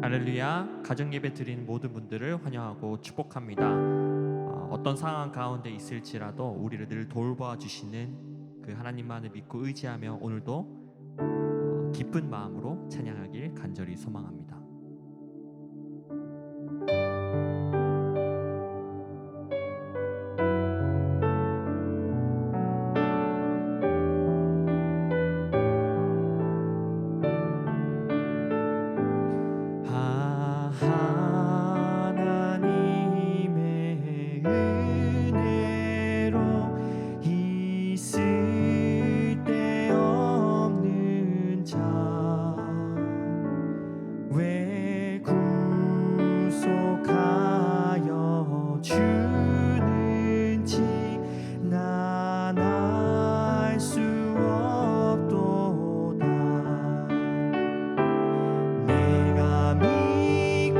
할렐루야. 가정예배 드리는 모든 분들을 환영하고 축복합니다. 어떤 상황 가운데 있을지라도 우리를 늘 돌봐주시는 그 하나님만을 믿고 의지하며 오늘도 기쁜 마음으로 찬양하길 간절히 소망합니다. 하나님의 은혜로 있을 데 없는 자 왜 구속하여 주는지 난 알 수 없도다. 내가 믿고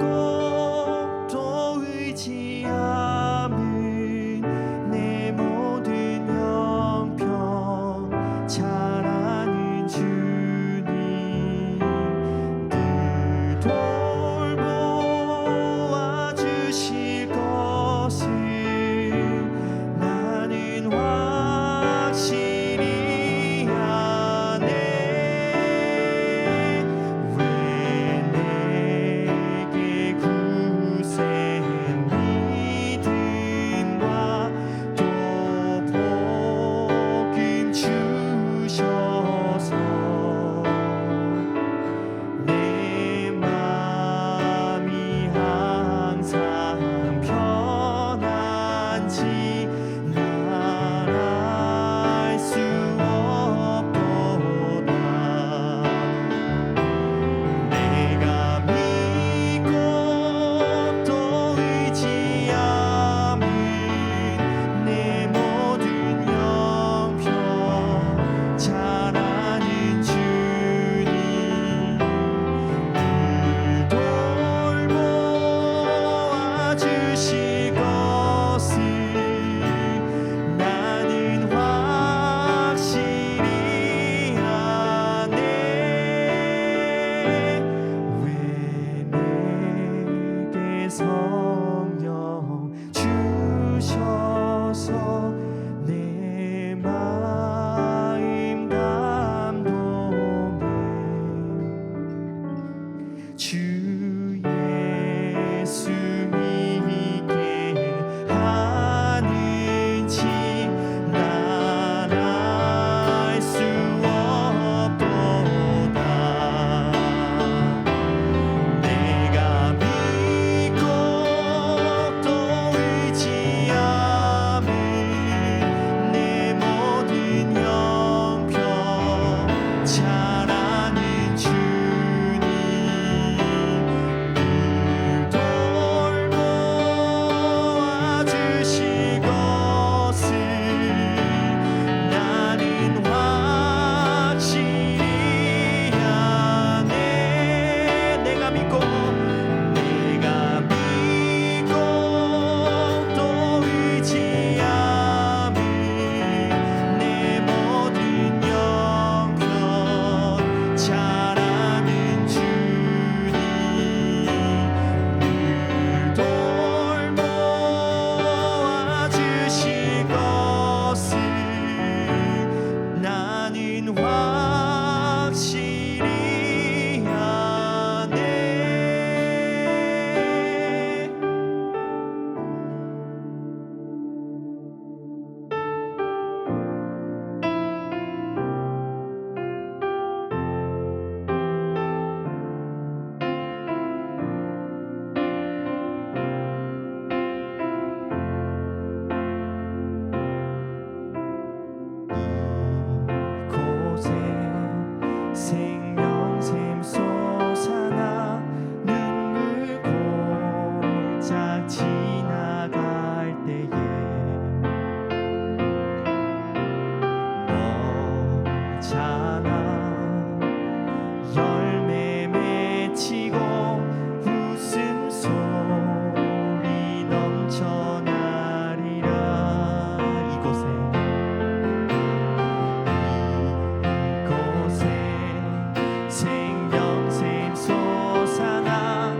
또 의지함은 내 모든 형편 잘 아는 주님 늘 돌보아 주실 것을 나는 확실히 아네. 왜 내게 굳센 믿음과 또 복음 주셔서 내 맘이 항상 편한지 날 알 수 없도다. 내가 믿고 또 의지함은 내 모든 형편 잘 아는 주님 늘 돌보아 주실 것을 나는 확실히 아네. 왜 내게 성령 주셔서 내 마음 감동해 주 예수 믿게 하는지 난 알 수 없도다. 내가 믿고 또 의지함은 내 모든 형편 잘 아는 주님 늘 돌보아 주실 것을 나는 확실히 아네. 내가 믿고 또 의지함은 내 모든 형편 잘 아는 주님 늘 돌보아 주실 것을 나는 확실히 아네. 이곳에 생명샘 솟아나 눈물 골짝 지나갈 때에 너잖아 열매 맺히고 웃음소리 넘쳐나리라. 이곳에 생명샘 솟아나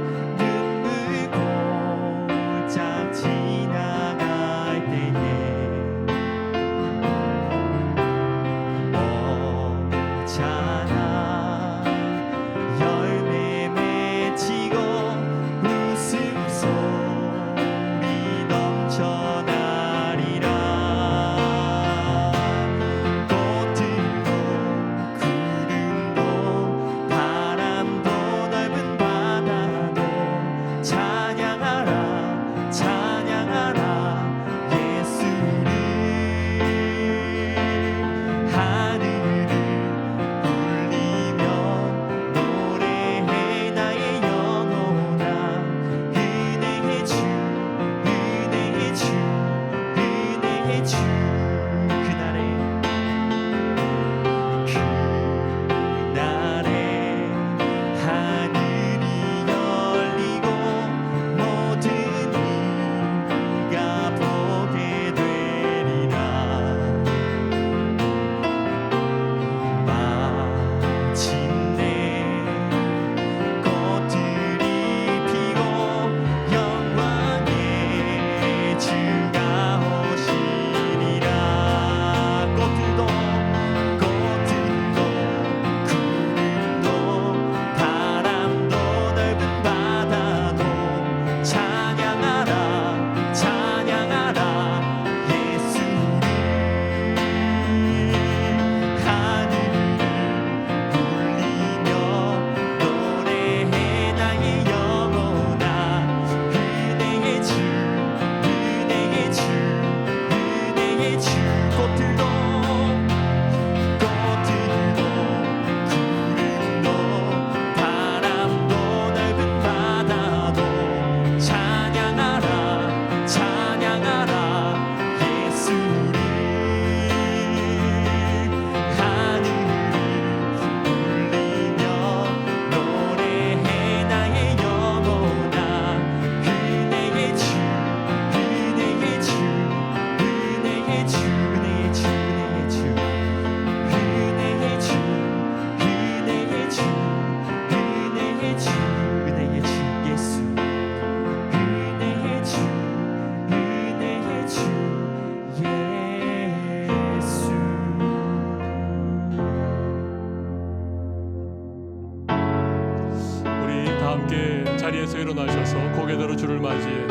자리에서 일어나셔서 고개 들어 주를 맞이해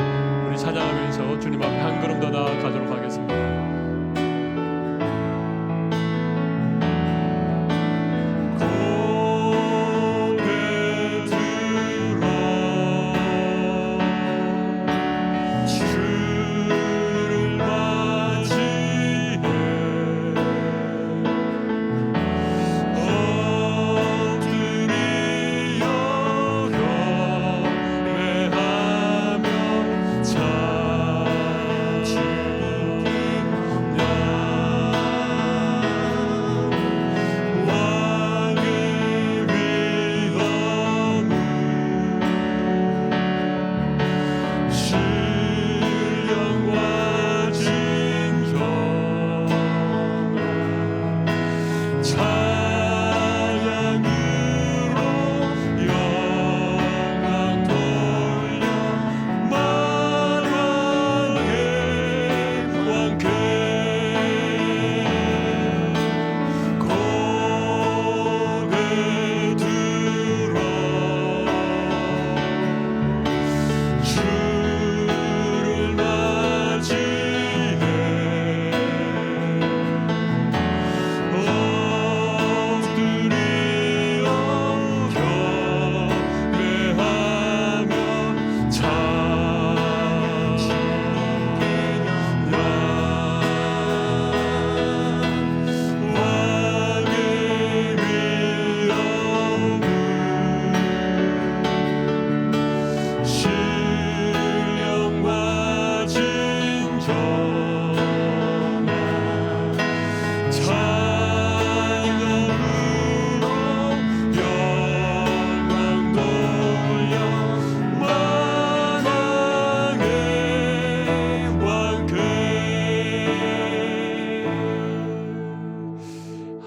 우리 찬양하면서 주님 앞에 한 걸음 더 나아가도록 하겠습니다.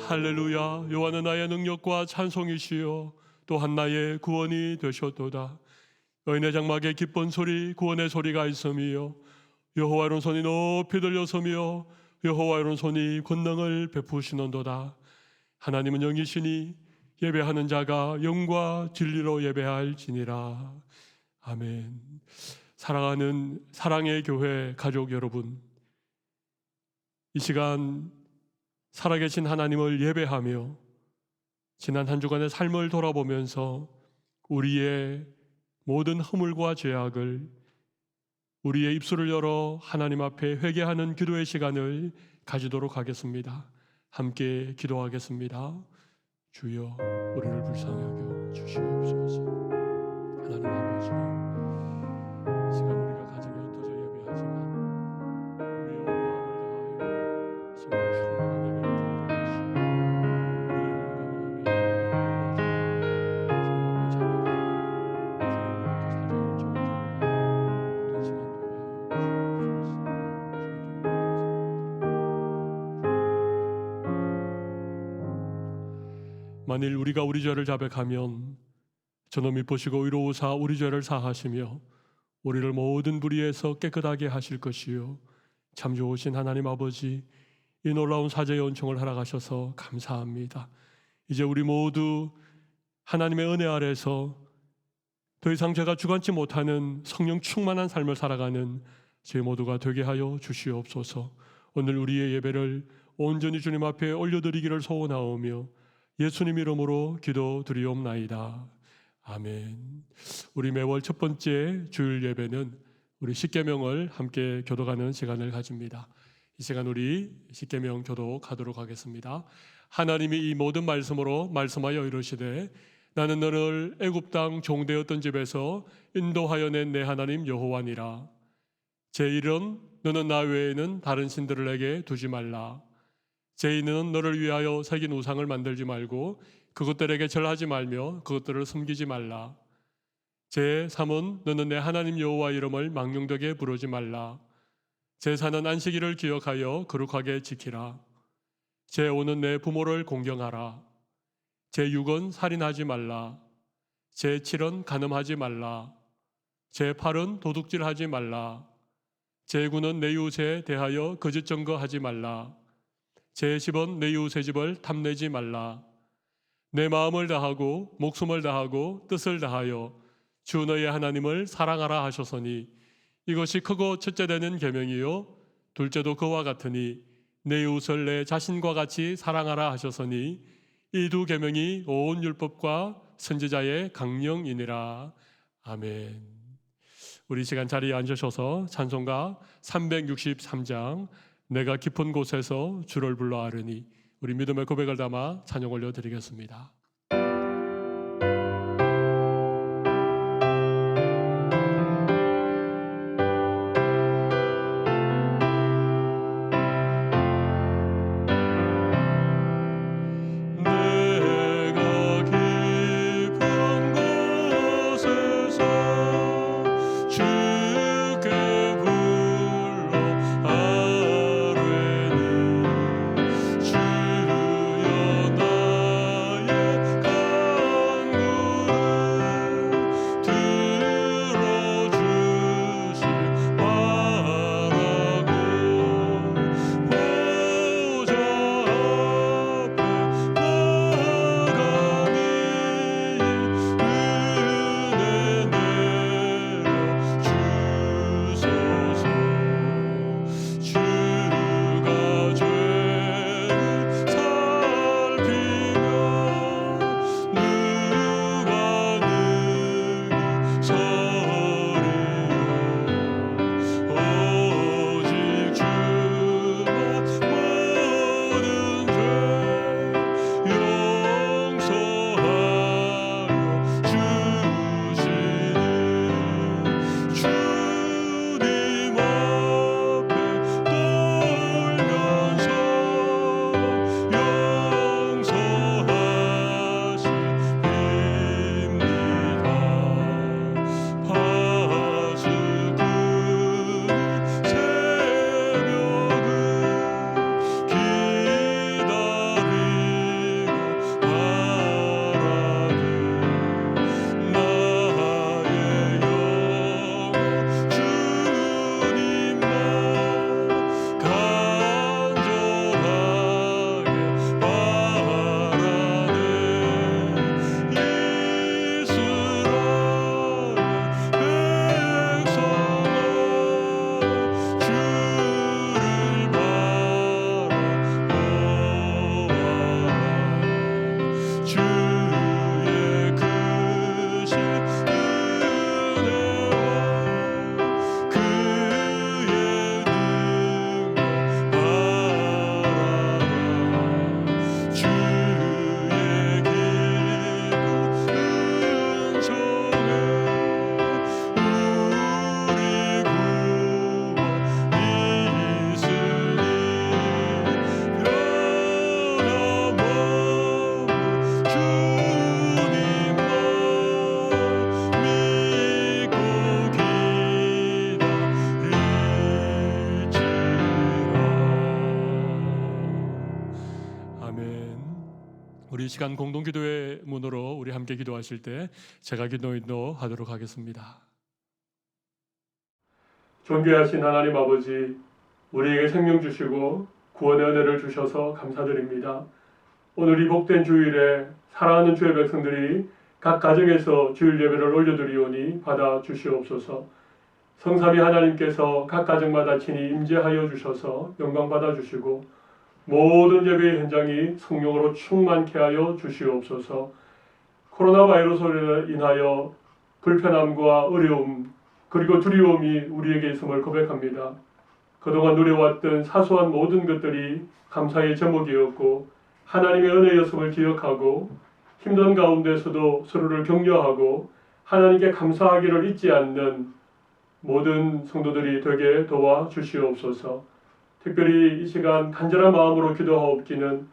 할렐루야. 여호와는 나의 능력과 찬송이시요 또한 나의 구원이 되셨도다. 여인의 장막에 기쁜 소리 구원의 소리가 있으며 여호와의 손이 높이 들려서며 여호와의 손이 권능을 베푸시는도다. 하나님은 영이시니 예배하는 자가 영과 진리로 예배할지니라. 아멘. 사랑하는 사랑의 교회 가족 여러분, 이 시간 살아계신 하나님을 예배하며 지난 한 주간의 삶을 돌아보면서 우리의 모든 허물과 죄악을 우리의 입술을 열어 하나님 앞에 회개하는 기도의 시간을 가지도록 하겠습니다. 함께 기도하겠습니다. 주여, 우리를 불쌍히 여겨 주시옵소서. 하나님 아버지, 이 시간 우리가 가정에 흩어져 예배하지만 우리의 온 마음을 다하여 성령 충만한 예배를 드리게 하시고 만일 우리가 우리 죄를 자백하면 저놈이 보시고 위로우사 우리 죄를 사하시며 우리를 모든 불의에서 깨끗하게 하실 것이요 참 좋으신 하나님 아버지, 이 놀라운 사죄의 은총을 허락하셔서 감사합니다. 이제 우리 모두 하나님의 은혜 아래서 더 이상 죄가 주관치 못하는 성령 충만한 삶을 살아가는 저희 모두가 되게 하여 주시옵소서. 오늘 우리의 예배를 온전히 주님 앞에 올려드리기를 소원하오며 예수님 이름으로 기도드리옵나이다. 아멘. 우리 매월 첫 번째 주일 예배는 우리 십계명을 함께 교독하는 시간을 가집니다. 이 시간 우리 십계명 교독하도록 하겠습니다. 하나님이 이 모든 말씀으로 말씀하여 이르시되 나는 너를 애굽 땅 종되었던 집에서 인도하여 낸 내 하나님 여호와니라. 제1은 너는 나 외에는 다른 신들을 내게 두지 말라. 제2는 너를 위하여 새긴 우상을 만들지 말고 그것들에게 절하지 말며 그것들을 섬기지 말라. 제3은 너는 내 하나님 여호와 이름을 망령되게 부르지 말라. 제4는 안식일을 기억하여 거룩하게 지키라. 제5는 내 부모를 공경하라. 제6은 살인하지 말라. 제7은 간음하지 말라. 제8은 도둑질하지 말라. 제9는 내 이웃에 대하여 거짓 증거하지 말라. 제10은 내 이웃의 집을 탐내지 말라. 내 마음을 다하고 목숨을 다하고 뜻을 다하여 주 너의 하나님을 사랑하라 하셨으니 이것이 크고 첫째 되는 계명이요 둘째도 그와 같으니 내 이웃을 내 자신과 같이 사랑하라 하셨으니 이 두 계명이 온 율법과 선지자의 강령이니라. 아멘. 우리 시간 자리에 앉으셔서 찬송가 363장 내가 깊은 곳에서 주를 불러 아르니 우리 믿음의 고백을 담아 찬양 올려드리겠습니다. 우리 시간 공동기도의 문으로 우리 함께 기도하실 때 제가 기도하도록 하겠습니다. 존귀하신 하나님 아버지, 우리에게 생명 주시고 구원의 은혜를 주셔서 감사드립니다. 오늘 이 복된 주일에 사랑하는 주의 백성들이 각 가정에서 주일 예배를 올려드리오니 받아 주시옵소서. 성삼위 하나님께서 각 가정마다 친히 임재하여 주셔서 영광 받아 주시고 모든 예배의 현장이 성령으로 충만케 하여 주시옵소서. 코로나 바이러스로 인하여 불편함과 어려움 그리고 두려움이 우리에게 있음을 고백합니다. 그동안 누려왔던 사소한 모든 것들이 감사의 제목이었고 하나님의 은혜였음을 기억하고 힘든 가운데서도 서로를 격려하고 하나님께 감사하기를 잊지 않는 모든 성도들이 되게 도와주시옵소서. 특별히 이 시간 간절한 마음으로 기도하옵기는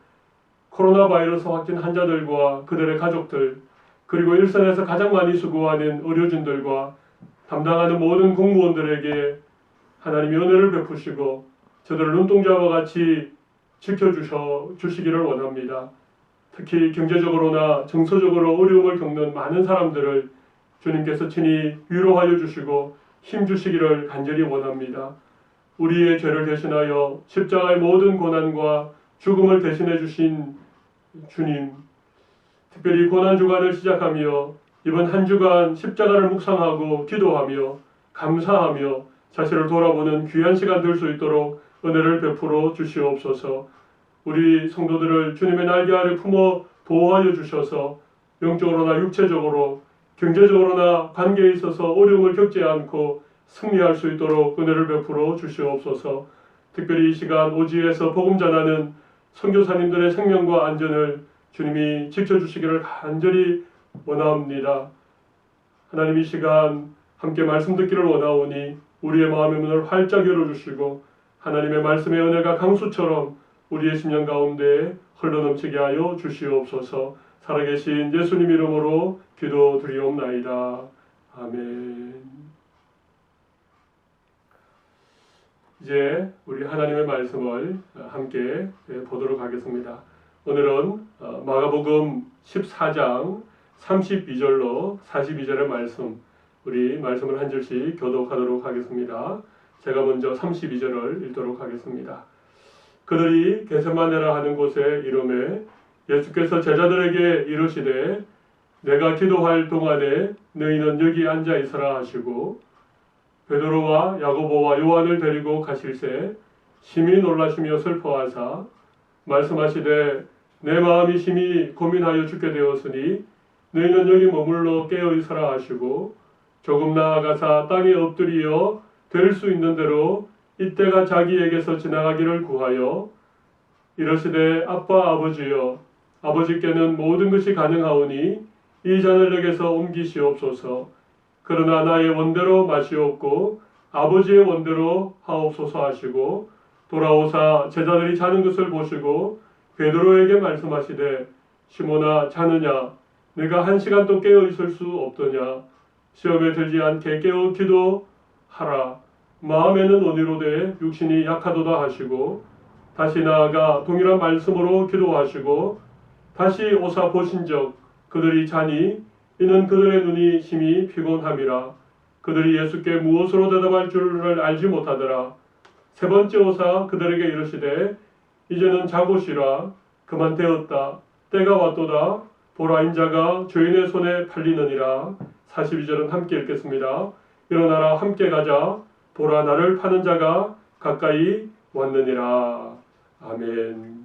코로나 바이러스 확진 환자들과 그들의 가족들 그리고 일선에서 가장 많이 수고하는 의료진들과 담당하는 모든 공무원들에게 하나님의 은혜를 베푸시고 저들을 눈동자와 같이 지켜주시기를 원합니다. 특히 경제적으로나 정서적으로 어려움을 겪는 많은 사람들을 주님께서 친히 위로하여 주시고 힘 주시기를 간절히 원합니다. 우리의 죄를 대신하여 십자가의 모든 고난과 죽음을 대신해 주신 주님, 특별히 고난주간을 시작하며 이번 한 주간 십자가를 묵상하고 기도하며 감사하며 자신을 돌아보는 귀한 시간 될 수 있도록 은혜를 베풀어 주시옵소서. 우리 성도들을 주님의 날개 아래 품어 보호하여 주셔서 영적으로나 육체적으로 경제적으로나 관계에 있어서 어려움을 겪지 않고 승리할 수 있도록 은혜를 베풀어 주시옵소서. 특별히 이 시간 오지에서 복음 전하는 선교사님들의 생명과 안전을 주님이 지켜주시기를 간절히 원합니다. 하나님 이 시간 함께 말씀 듣기를 원하오니 우리의 마음의 문을 활짝 열어주시고 하나님의 말씀의 은혜가 강수처럼 우리의 심령 가운데 흘러넘치게 하여 주시옵소서. 살아계신 예수님 이름으로 기도드리옵나이다. 아멘. 이제 우리 하나님의 말씀을 함께 보도록 하겠습니다. 오늘은 마가복음 14장 32절로 42절의 말씀, 우리 말씀을 한 절씩 교독하도록 하겠습니다. 제가 먼저 32절을 읽도록 하겠습니다. 그들이 게세마네라 하는 곳에 이르매 예수께서 제자들에게 이르시되 내가 기도할 동안에 너희는 여기 앉아 있으라 하시고 베드로와 야고보와 요한을 데리고 가실새 심히 놀라시며 슬퍼하사 말씀하시되 내 마음이 심히 고민하여 죽게 되었으니 너희는 여기 머물러 깨어 있으라 하시고 조금 나아가사 땅에 엎드리어 될 수 있는 대로 이때가 자기에게서 지나가기를 구하여 이르시되 아빠 아버지여 아버지께는 모든 것이 가능하오니 이 잔을 내게서 옮기시옵소서. 그러나 나의 원대로 마시옵고 아버지의 원대로 하옵소서 하시고 돌아오사 제자들이 자는 것을 보시고 베드로에게 말씀하시되 시몬아 자느냐 네가 1시간도 깨어 있을 수 없더냐 시험에 들지 않게 깨어 기도하라. 마음에는 온유로되 육신이 약하도다 하시고 다시 나아가 동일한 말씀으로 기도하시고 다시 오사 보신즉 그들이 자니 이는 그들의 눈이 심히 피곤함이라. 그들이 예수께 무엇으로 대답할 줄을 알지 못하더라. 세 번째 오사 그들에게 이르시되 이제는 자고 쉬라. 그만 되었다. 때가 왔도다. 보라 인자가 죄인의 손에 팔리느니라. 42절은 함께 읽겠습니다. 일어나라 함께 가자. 보라 나를 파는 자가 가까이 왔느니라. 아멘.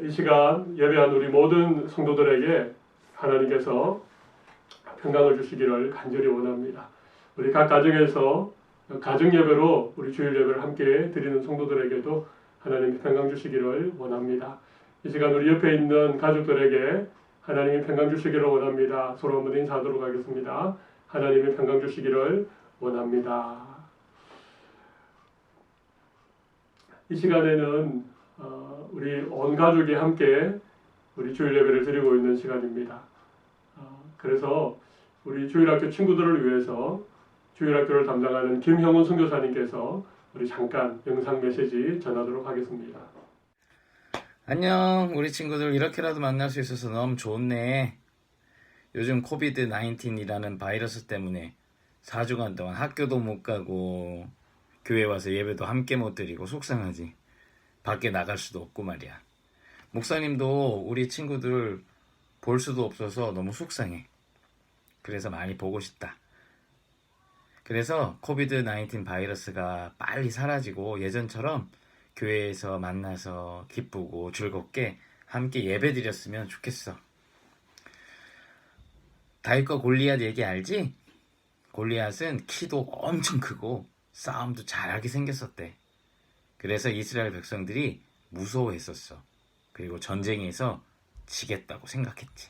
이 시간 예배한 우리 모든 성도들에게 하나님께서 평강을 주시기를 간절히 원합니다. 우리 각 가정에서 가정 예배로 우리 주일 예배를 함께 드리는 성도들에게도 하나님이 평강 주시기를 원합니다. 이 시간 우리 옆에 있는 가족들에게 하나님이 평강 주시기를 원합니다. 서로 한번 인사하도록 하겠습니다. 하나님이 평강 주시기를 원합니다. 이 시간에는 우리 온 가족이 함께 우리 주일 예배를 드리고 있는 시간입니다. 그래서 우리 주일학교 친구들을 위해서 주일학교를 담당하는 김형훈 선교사님께서 우리 잠깐 영상 메시지 전하도록 하겠습니다. 안녕 우리 친구들 이렇게라도 만날 수 있어서 너무 좋네. 요즘 코비드 19이라는 바이러스 때문에 4주간 동안 학교도 못 가고 교회 와서 예배도 함께 못 드리고 속상하지. 밖에 나갈 수도 없고 말이야. 목사님도 우리 친구들 볼 수도 없어서 너무 속상해. 그래서 많이 보고 싶다. 그래서 코비드 19 바이러스가 빨리 사라지고 예전처럼 교회에서 만나서 기쁘고 즐겁게 함께 예배 드렸으면 좋겠어. 다윗과 골리앗 얘기 알지? 골리앗은 키도 엄청 크고 싸움도 잘하게 생겼었대. 그래서 이스라엘 백성들이 무서워했었어. 그리고 전쟁에서 지겠다고 생각했지.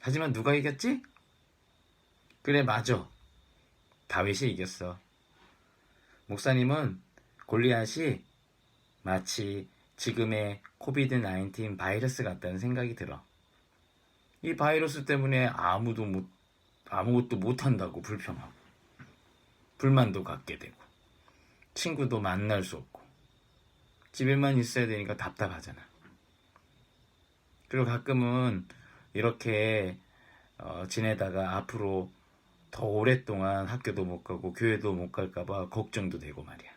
하지만 누가 이겼지? 그래 맞아. 다윗이 이겼어. 목사님은 골리앗이 마치 지금의 코비드 19 바이러스 같다는 생각이 들어. 이 바이러스 때문에 아무것도 못한다고 불평하고 불만도 갖게 되고 친구도 만날 수 없고 집에만 있어야 되니까 답답하잖아. 그리고 가끔은 이렇게 지내다가 앞으로 더 오랫동안 학교도 못 가고 교회도 못 갈까봐 걱정도 되고 말이야.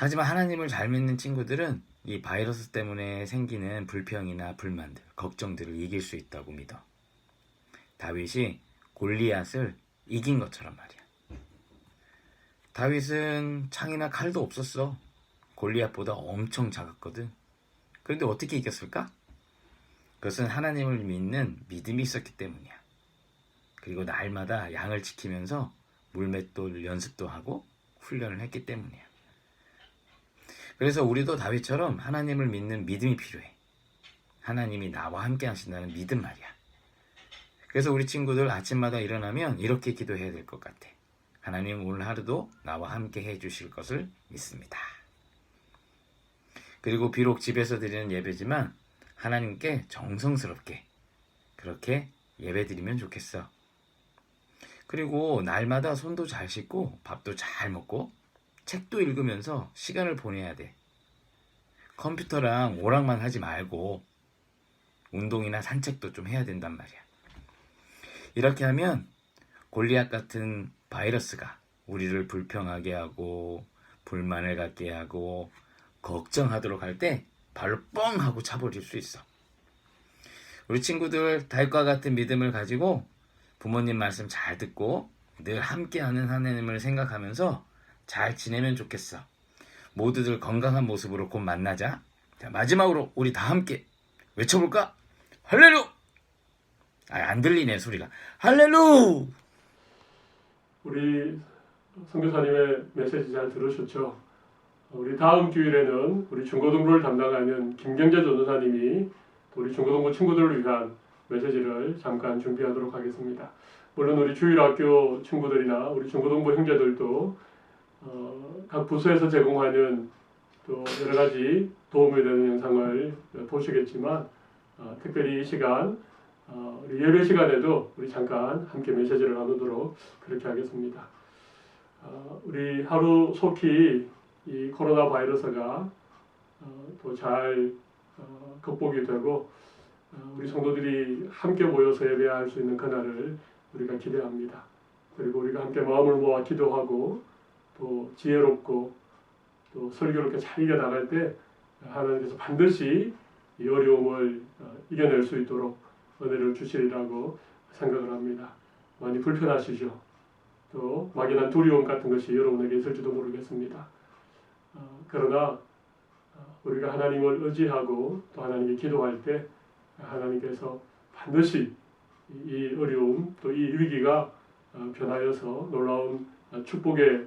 하지만 하나님을 잘 믿는 친구들은 이 바이러스 때문에 생기는 불평이나 불만들, 걱정들을 이길 수 있다고 믿어. 다윗이 골리앗을 이긴 것처럼 말이야. 다윗은 창이나 칼도 없었어. 골리앗보다 엄청 작았거든. 그런데 어떻게 이겼을까? 그것은 하나님을 믿는 믿음이 있었기 때문이야. 그리고 날마다 양을 지키면서 물맷돌 연습도 하고 훈련을 했기 때문이야. 그래서 우리도 다윗처럼 하나님을 믿는 믿음이 필요해. 하나님이 나와 함께 하신다는 믿음 말이야. 그래서 우리 친구들 아침마다 일어나면 이렇게 기도해야 될 것 같아. 하나님 오늘 하루도 나와 함께 해주실 것을 믿습니다. 그리고 비록 집에서 드리는 예배지만 하나님께 정성스럽게 그렇게 예배드리면 좋겠어. 그리고 날마다 손도 잘 씻고 밥도 잘 먹고 책도 읽으면서 시간을 보내야 돼. 컴퓨터랑 오락만 하지 말고 운동이나 산책도 좀 해야 된단 말이야. 이렇게 하면 골리앗 같은 바이러스가 우리를 불평하게 하고 불만을 갖게 하고 걱정하도록 할 때 발로 뻥 하고 차버릴 수 있어. 우리 친구들 다윗과 같은 믿음을 가지고 부모님 말씀 잘 듣고 늘 함께하는 하나님을 생각하면서 잘 지내면 좋겠어. 모두들 건강한 모습으로 곧 만나자. 자, 마지막으로 우리 다 함께 외쳐볼까? 할렐루! 안 들리네 소리가. 할렐루! 우리 선교사님의 메시지 잘 들으셨죠? 우리 다음 주일에는 우리 중고등부를 담당하는 김경재 전도사님이 우리 중고등부 친구들을 위한 메시지를 잠깐 준비하도록 하겠습니다. 물론 우리 주일학교 친구들이나 우리 중고등부 형제들도 각 부서에서 제공하는 또 여러 가지 도움이 되는 영상을 보시겠지만 특별히 이 시간 우리 예배 시간에도 우리 잠깐 함께 메시지를 나누도록 그렇게 하겠습니다. 우리 하루 속히 이 코로나 바이러스가 또 잘 극복이 되고 우리 성도들이 함께 모여서 예배할 수 있는 그날을 우리가 기대합니다. 그리고 우리가 함께 마음을 모아 기도하고 또 지혜롭고 또 슬기롭게 잘 이겨나갈 때 하나님께서 반드시 이 어려움을 이겨낼 수 있도록 은혜를 주시리라고 생각을 합니다. 많이 불편하시죠? 또 막연한 두려움 같은 것이 여러분에게 있을지도 모르겠습니다. 그러나 우리가 하나님을 의지하고 또 하나님께 기도할 때 하나님께서 반드시 이 어려움 또 이 위기가 변하여서 놀라운 축복의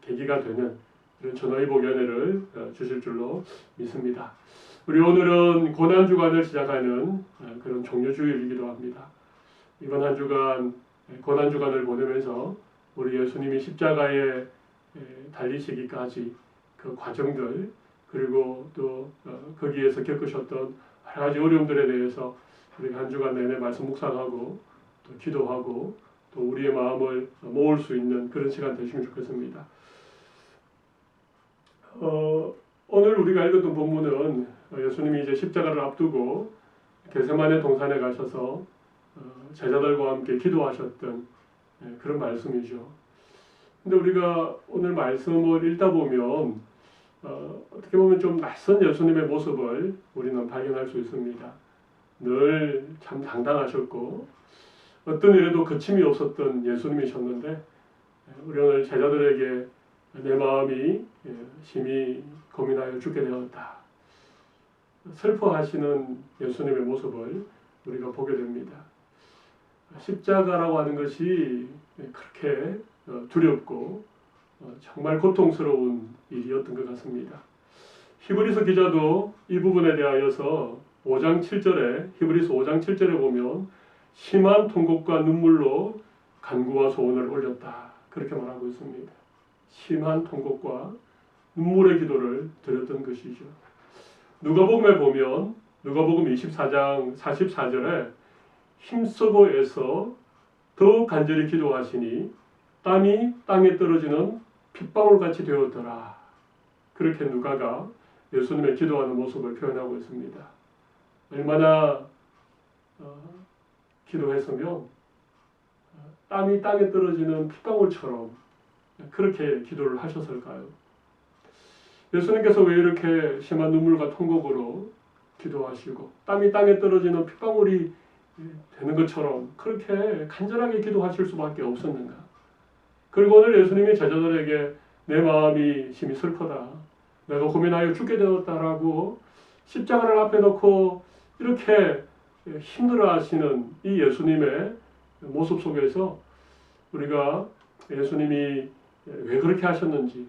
계기가 되는 이런 전화의 복 연회를 주실 줄로 믿습니다. 우리 오늘은 고난주간을 시작하는 그런 종료주일이기도 합니다. 이번 한 주간 고난주간을 보내면서 우리 예수님이 십자가에 달리시기까지 그 과정들 그리고 또 거기에서 겪으셨던 여러 가지 어려움들에 대해서 우리가 한 주간 내내 말씀 묵상하고 또 기도하고 또 우리의 마음을 모을 수 있는 그런 시간 되시면 좋겠습니다. 오늘 우리가 읽었던 본문은 예수님이 이제 십자가를 앞두고 겟세마네 동산에 가셔서 제자들과 함께 기도하셨던 그런 말씀이죠. 근데 우리가 오늘 말씀을 읽다 보면 어떻게 보면 좀 낯선 예수님의 모습을 우리는 발견할 수 있습니다. 늘 참 당당하셨고 어떤 일에도 거침이 없었던 예수님이셨는데 우리 오늘 제자들에게 내 마음이 심히 고민하여 죽게 되었다. 슬퍼하시는 예수님의 모습을 우리가 보게 됩니다. 십자가라고 하는 것이 그렇게 두렵고 정말 고통스러운 일이었던 것 같습니다. 히브리서 기자도 이 부분에 대하여서 5장 7절에 히브리서 5장 7절에 보면 심한 통곡과 눈물로 간구와 소원을 올렸다. 그렇게 말하고 있습니다. 심한 통곡과 눈물의 기도를 드렸던 것이죠. 누가복음에 보면 누가복음 24장 44절에 힘쓰고 애써 더욱 간절히 기도하시니 땀이 땅에 떨어지는 핏방울같이 되었더라. 그렇게 누가가 예수님의 기도하는 모습을 표현하고 있습니다. 얼마나 기도했으면 땀이 땅에 떨어지는 핏방울처럼 그렇게 기도를 하셨을까요? 예수님께서 왜 이렇게 심한 눈물과 통곡으로 기도하시고 땀이 땅에 떨어지는 핏방울이 되는 것처럼 그렇게 간절하게 기도하실 수밖에 없었는가? 그리고 오늘 예수님이 제자들에게 내 마음이 심히 슬프다. 내가 고민하여 죽게 되었다라고 십자가를 앞에 놓고 이렇게 힘들어하시는 이 예수님의 모습 속에서 우리가 예수님이 왜 그렇게 하셨는지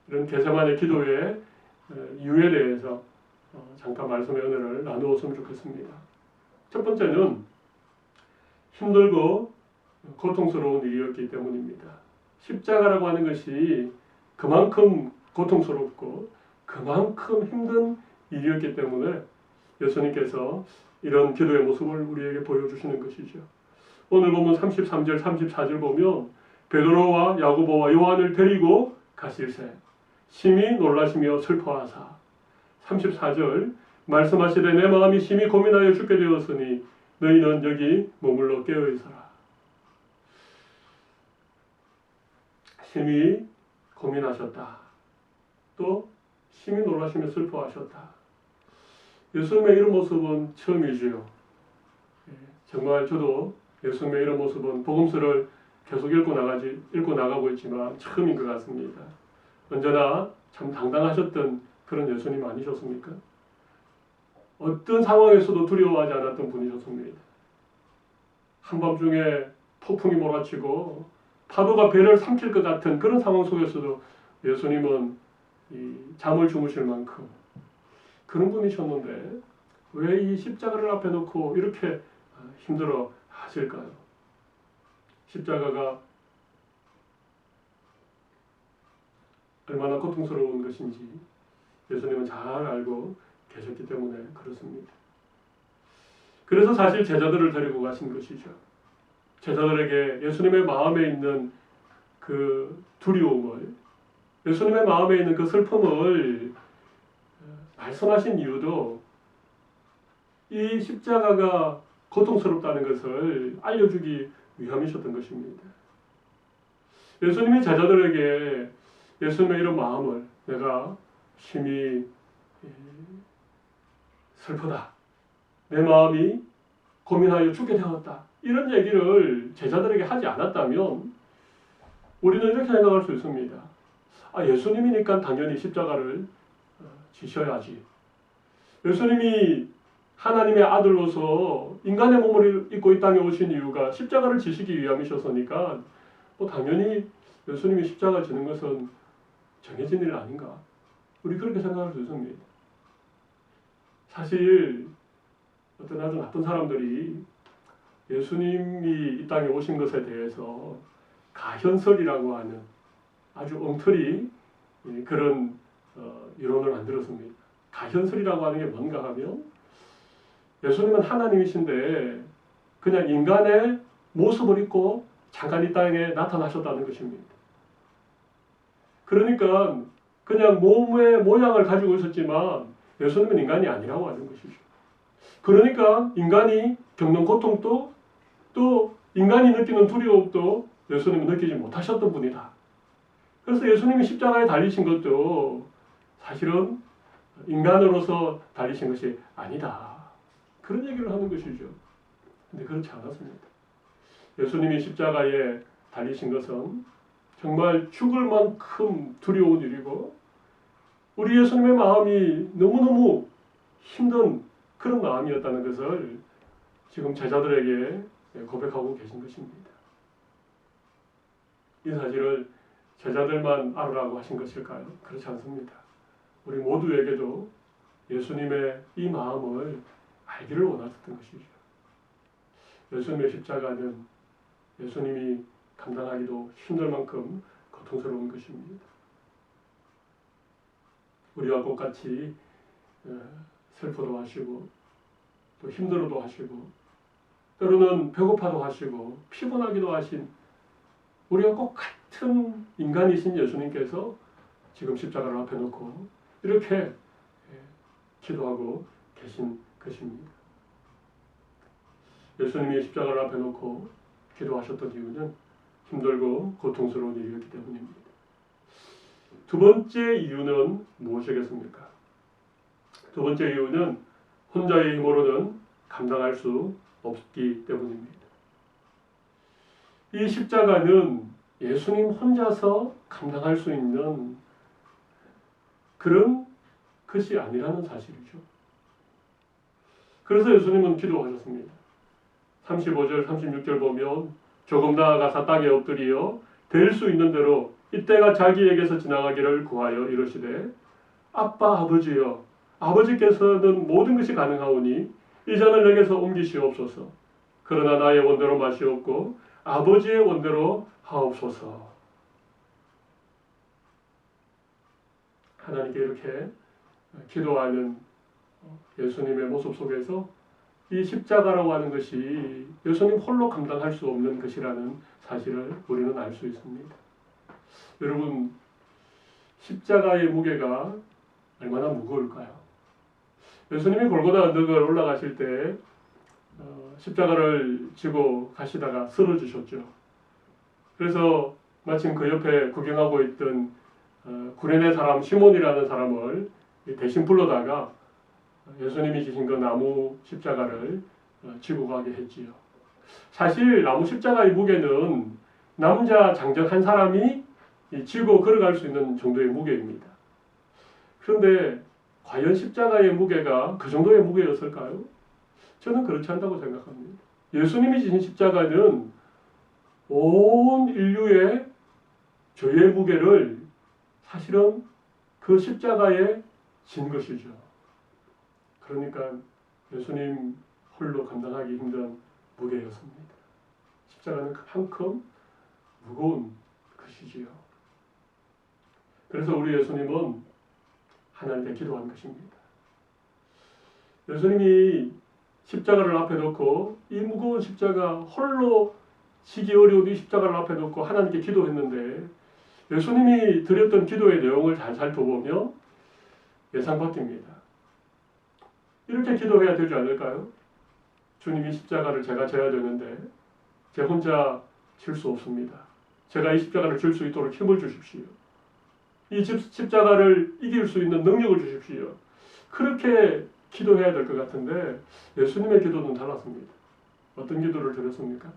이런 게세마네 기도의 이유에 대해서 잠깐 말씀의 은혜를 나누었으면 좋겠습니다. 첫 번째는 힘들고 고통스러운 일이었기 때문입니다. 십자가라고 하는 것이 그만큼 고통스럽고 그만큼 힘든 일이었기 때문에 예수님께서 이런 기도의 모습을 우리에게 보여주시는 것이죠. 오늘 보면 33절, 34절 보면 베드로와 야고보와 요한을 데리고 가실새 심히 놀라시며 슬퍼하사 34절 말씀하시되 내 마음이 심히 고민하여 죽게 되었으니 너희는 여기 머물러 깨어있어라. 심히 고민하셨다. 또 심히 놀라시며 슬퍼하셨다. 예수님의 이런 모습은 처음이지요. 정말 저도 예수님의 이런 모습은 복음서를 계속 읽고 나가고 있지만 처음인 것 같습니다. 언제나 참 당당하셨던 그런 예수님 아니셨습니까? 어떤 상황에서도 두려워하지 않았던 분이셨습니다. 한밤중에 폭풍이 몰아치고 파도가 배를 삼킬 것 같은 그런 상황 속에서도 예수님은 잠을 주무실 만큼 그런 분이셨는데 왜 이 십자가를 앞에 놓고 이렇게 힘들어 하실까요? 십자가가 얼마나 고통스러운 것인지 예수님은 잘 알고 계셨기 때문에 그렇습니다. 그래서 사실 제자들을 데리고 가신 것이죠. 제자들에게 예수님의 마음에 있는 그 두려움을, 예수님의 마음에 있는 그 슬픔을 말씀하신 이유도 이 십자가가 고통스럽다는 것을 알려주기 위함이셨던 것입니다. 예수님이 제자들에게 예수님의 이런 마음을 내가 심히 슬프다. 내 마음이 고민하여 죽게 되었다. 이런 얘기를 제자들에게 하지 않았다면 우리는 이렇게 생각할 수 있습니다. 예수님이니까 당연히 십자가를 지셔야지. 예수님이 하나님의 아들로서 인간의 몸을 입고 이 땅에 오신 이유가 십자가를 지시기 위함이셨으니까 당연히 예수님이 십자가 지는 것은 정해진 일 아닌가? 우리 그렇게 생각할 수 있습니다. 사실 어떤 아주 나쁜 사람들이 예수님이 이 땅에 오신 것에 대해서 가현설이라고 하는 아주 엉터리 그런 이론을 만들었습니다. 가현설이라고 하는 게 뭔가 하면 예수님은 하나님이신데 그냥 인간의 모습을 입고 잠깐 이 땅에 나타나셨다는 것입니다. 그러니까 그냥 몸의 모양을 가지고 있었지만 예수님은 인간이 아니라고 하는 것이죠. 그러니까 인간이 겪는 고통도 또 인간이 느끼는 두려움도 예수님은 느끼지 못하셨던 분이다. 그래서 예수님이 십자가에 달리신 것도 사실은 인간으로서 달리신 것이 아니다. 그런 얘기를 하는 것이죠. 근데 그렇지 않았습니다. 예수님이 십자가에 달리신 것은 정말 죽을 만큼 두려운 일이고 우리 예수님의 마음이 너무너무 힘든 그런 마음이었다는 것을 지금 제자들에게 고백하고 계신 것입니다. 이 사실을 제자들만 알으라고 하신 것일까요? 그렇지 않습니다. 우리 모두에게도 예수님의 이 마음을 알기를 원하셨던 것이죠. 예수님의 십자가는 예수님이 감당하기도 힘들 만큼 고통스러운 것입니다. 우리와 똑같이 슬퍼도 하시고 또 힘들어도 하시고 때로는 배고파도 하시고 피곤하기도 하신 우리와 꼭 같은 인간이신 예수님께서 지금 십자가를 앞에 놓고 이렇게 기도하고 계신 것입니다. 예수님이 십자가를 앞에 놓고 기도하셨던 이유는 힘들고 고통스러운 일이었기 때문입니다. 두 번째 이유는 무엇이겠습니까? 두 번째 이유는 혼자의 힘으로는 감당할 수 없기 때문입니다. 이 십자가는 예수님 혼자서 감당할 수 있는 그런 것이 아니라는 사실이죠. 그래서 예수님은 기도하셨습니다. 35절, 36절 보면 조금 나아가사 땅에 엎드리어 될 수 있는 대로 이때가 자기에게서 지나가기를 구하여 이르시되 아빠 아버지여 아버지께서는 모든 것이 가능하오니 이 잔을 내게서 옮기시옵소서. 그러나 나의 원대로 마시옵고 아버지의 원대로 하옵소서. 하나님께 이렇게 기도하는 예수님의 모습 속에서 이 십자가라고 하는 것이 예수님 홀로 감당할 수 없는 것이라는 사실을 우리는 알 수 있습니다. 여러분, 십자가의 무게가 얼마나 무거울까요? 예수님이 골고다 언덕을 올라가실 때 십자가를 지고 가시다가 쓰러지셨죠. 그래서 마침 그 옆에 구경하고 있던 구레네 사람 시몬이라는 사람을 대신 불러다가 예수님이 지신 그 나무 십자가를 지고 가게 했지요. 사실 나무 십자가의 무게는 남자 장정 한 사람이 지고 걸어갈 수 있는 정도의 무게입니다. 그런데 과연 십자가의 무게가 그 정도의 무게였을까요? 저는 그렇지 않다고 생각합니다. 예수님이 지신 십자가는 온 인류의 죄의 무게를 사실은 그 십자가에 진 것이죠. 그러니까 예수님 홀로 감당하기 힘든 무게였습니다. 십자가는 그만큼 무거운 것이지요. 그래서 우리 예수님은 하나님께 기도한 것입니다. 예수님이 십자가를 앞에 놓고 이 무거운 십자가 홀로 지기 어려운 이 십자가를 앞에 놓고 하나님께 기도했는데 예수님이 드렸던 기도의 내용을 잘 살펴보면 예상 바뀝니다. 이렇게 기도해야 되지 않을까요? 주님이 십자가를 제가 져야 되는데 제 혼자 질 수 없습니다. 제가 이 십자가를 질 수 있도록 힘을 주십시오. 이 십자가를 이길 수 있는 능력을 주십시오. 그렇게 기도해야 될 것 같은데 예수님의 기도는 달랐습니다. 어떤 기도를 드렸습니까?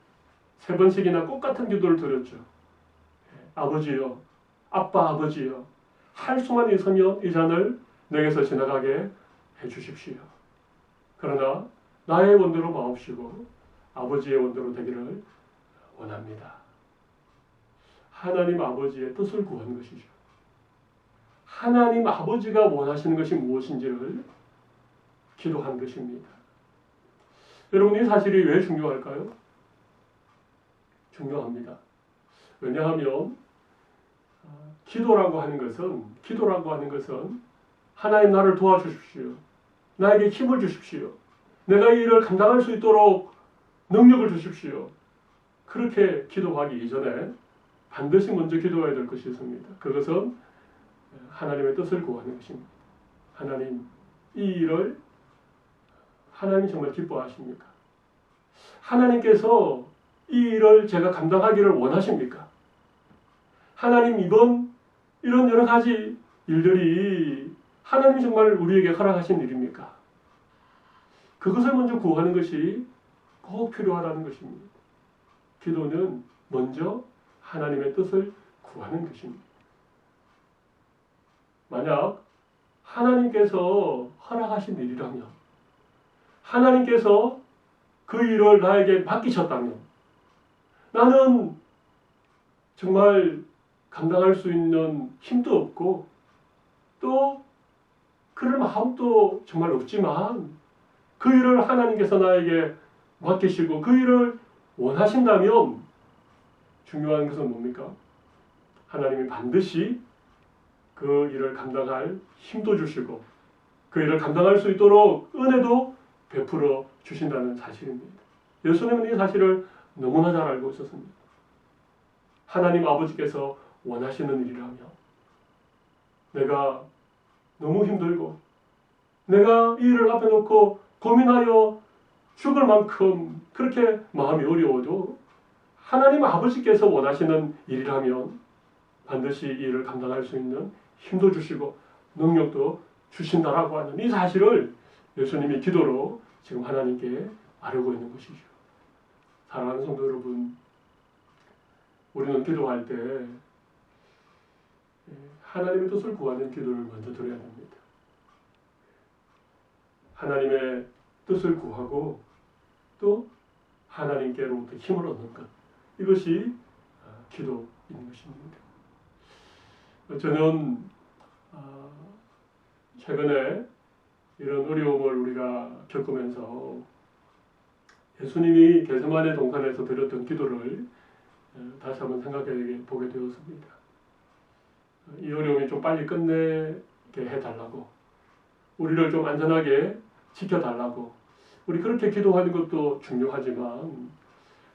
3번씩이나 똑같은 기도를 드렸죠. 아버지여, 아빠 아버지여, 할 수만 있으면 이 잔을 내게서 지나가게 해주십시오. 그러나 나의 원대로 마옵시고 아버지의 원대로 되기를 원합니다. 하나님 아버지의 뜻을 구한 것이죠. 하나님 아버지가 원하시는 것이 무엇인지를 기도한 것입니다. 여러분, 이 사실이 왜 중요할까요? 중요합니다. 왜냐하면 기도라고 하는 것은 하나님 나를 도와주십시오. 나에게 힘을 주십시오. 내가 이 일을 감당할 수 있도록 능력을 주십시오. 그렇게 기도하기 이전에 반드시 먼저 기도해야 될 것이 있습니다. 그것은 하나님의 뜻을 구하는 것입니다. 하나님, 이 일을 하나님이 정말 기뻐하십니까? 하나님께서 이 일을 제가 감당하기를 원하십니까? 하나님, 이런 여러 가지 일들이 하나님이 정말 우리에게 허락하신 일입니까? 그것을 먼저 구하는 것이 꼭 필요하다는 것입니다. 기도는 먼저 하나님의 뜻을 구하는 것입니다. 만약 하나님께서 허락하신 일이라면, 하나님께서 그 일을 나에게 맡기셨다면, 나는 정말 감당할 수 있는 힘도 없고 또 그럴 마음도 정말 없지만 그 일을 하나님께서 나에게 맡기시고 그 일을 원하신다면 중요한 것은 뭡니까? 하나님이 반드시 그 일을 감당할 힘도 주시고 그 일을 감당할 수 있도록 은혜도 베풀어 주신다는 사실입니다. 예수님은 이 사실을 너무나 잘 알고 있었습니다. 하나님 아버지께서 원하시는 일이라면 내가 너무 힘들고 내가 이 일을 앞에 놓고 고민하여 죽을 만큼 그렇게 마음이 어려워도 하나님 아버지께서 원하시는 일이라면 반드시 이 일을 감당할 수 있는 힘도 주시고 능력도 주신다라고 하는 이 사실을 예수님이 기도로 지금 하나님께 아뢰고 있는 것이죠. 사랑하는 성도 여러분, 우리는 기도할 때 하나님의 뜻을 구하는 기도를 먼저 드려야 됩니다. 하나님의 뜻을 구하고 또 하나님께로부터 힘을 얻는 것, 이것이 기도인 것입니다. 저는 최근에 이런 어려움을 우리가 겪으면서 예수님이 겟세마네 동산에서 드렸던 기도를 다시 한번 생각해 보게 되었습니다. 이 어려움이 좀 빨리 끝내게 해달라고, 우리를 좀 안전하게 지켜달라고, 우리 그렇게 기도하는 것도 중요하지만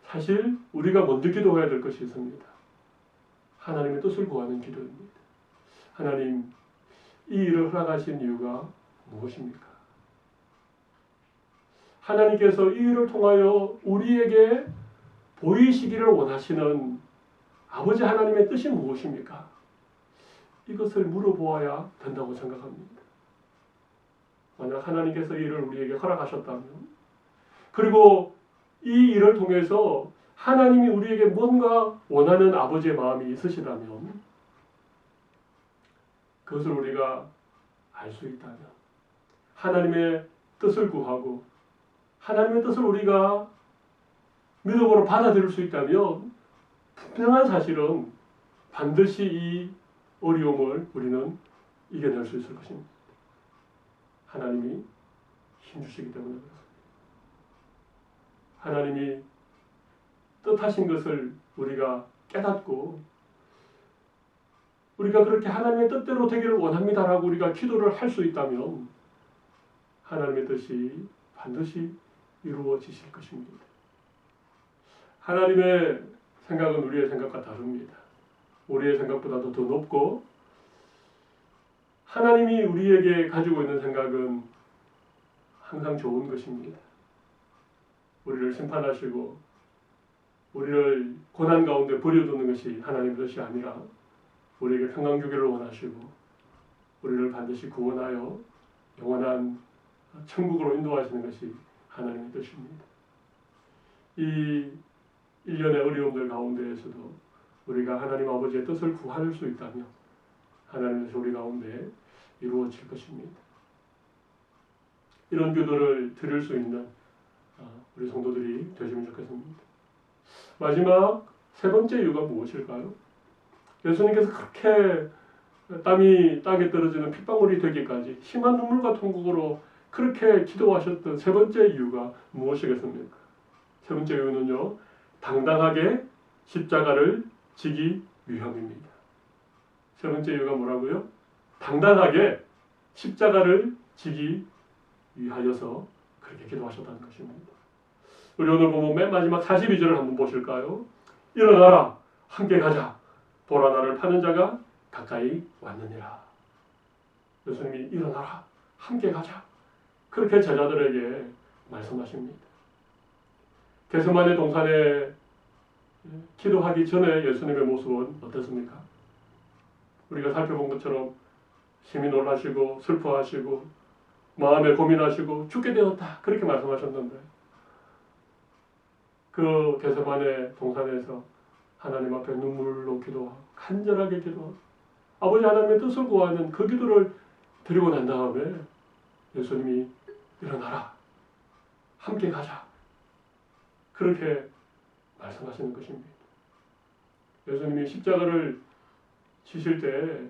사실 우리가 먼저 기도해야 될 것이 있습니다. 하나님의 뜻을 구하는 기도입니다. 하나님, 이 일을 허락하신 이유가 무엇입니까? 하나님께서 이 일을 통하여 우리에게 보이시기를 원하시는 아버지 하나님의 뜻이 무엇입니까? 이것을 물어보아야 된다고 생각합니다. 만약 하나님께서 이 일을 우리에게 허락하셨다면, 그리고 이 일을 통해서 하나님이 우리에게 뭔가 원하는 아버지의 마음이 있으시다면, 그것을 우리가 알 수 있다면, 하나님의 뜻을 구하고 하나님의 뜻을 우리가 믿음으로 받아들일 수 있다면, 분명한 사실은 반드시 이 어려움을 우리는 이겨낼 수 있을 것입니다. 하나님이 힘주시기 때문에 그렇습니다. 하나님이 뜻하신 것을 우리가 깨닫고 우리가 그렇게 하나님의 뜻대로 되기를 원합니다라고 우리가 기도를 할 수 있다면 하나님의 뜻이 반드시 이루어지실 것입니다. 하나님의 생각은 우리의 생각과 다릅니다. 우리의 생각보다도 더 높고, 하나님이 우리에게 가지고 있는 생각은 항상 좋은 것입니다. 우리를 심판하시고 우리를 고난 가운데 버려두는 것이 하나님의 뜻이 아니라 우리에게 평강 주기를 원하시고 우리를 반드시 구원하여 영원한 천국으로 인도하시는 것이 하나님의 뜻입니다. 이 일련의 어려움들 가운데에서도 우리가 하나님 아버지의 뜻을 구할 수 있다면 하나님의 뜻이 우리 가운데 이루어질 것입니다. 이런 기도를 드릴 수 있는 우리 성도들이 되시면 좋겠습니다. 마지막 세 번째 이유가 무엇일까요? 예수님께서 그렇게 땀이 땅에 떨어지는 핏방울이 되기까지 심한 눈물과 통곡으로 그렇게 기도하셨던 세 번째 이유가 무엇이겠습니까? 세 번째 이유는요, 당당하게 십자가를 지기 위함입니다. 세 번째 이유가 뭐라고요? 당당하게 십자가를 지기 위하여서 그렇게 기도하셨다는 것입니다. 우리 오늘 보면 맨 마지막 42절을 한번 보실까요? 일어나라, 함께 가자. 보라, 나를 파는 자가 가까이 왔느니라. 예수님이 일어나라, 함께 가자. 그렇게 제자들에게 말씀하십니다. 겟세마네 동산에 기도하기 전에 예수님의 모습은 어땠습니까? 우리가 살펴본 것처럼 심히 놀라시고 슬퍼하시고 마음에 고민하시고 죽게 되었다, 그렇게 말씀하셨는데, 그 겟세마네 동산에서 하나님 앞에 눈물로 기도하고 간절하게 기도하고 아버지 하나님의 뜻을 구하는 그 기도를 드리고 난 다음에 예수님이 일어나라, 함께 가자, 그렇게 말씀하시는 것입니다. 예수님이 십자가를 지실 때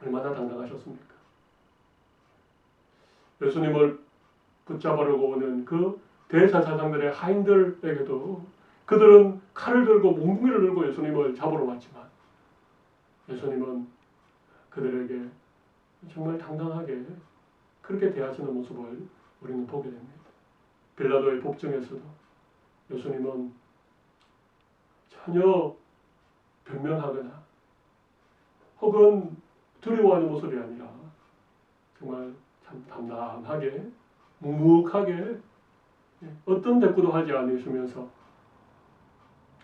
얼마나 당당하셨습니까? 예수님을 붙잡으려고 오는 그 대제사장들의 하인들에게도 그들은 칼을 들고 몽둥이를 들고 예수님을 잡으러 왔지만 예수님은 그들에게 정말 당당하게 그렇게 대하시는 모습을 우리는 보게 됩니다. 빌라도의 법정에서도 예수님은 전혀 변명하거나 혹은 두려워하는 모습이 아니라 정말 참 담담하게 묵묵하게 어떤 대꾸도 하지 않으시면서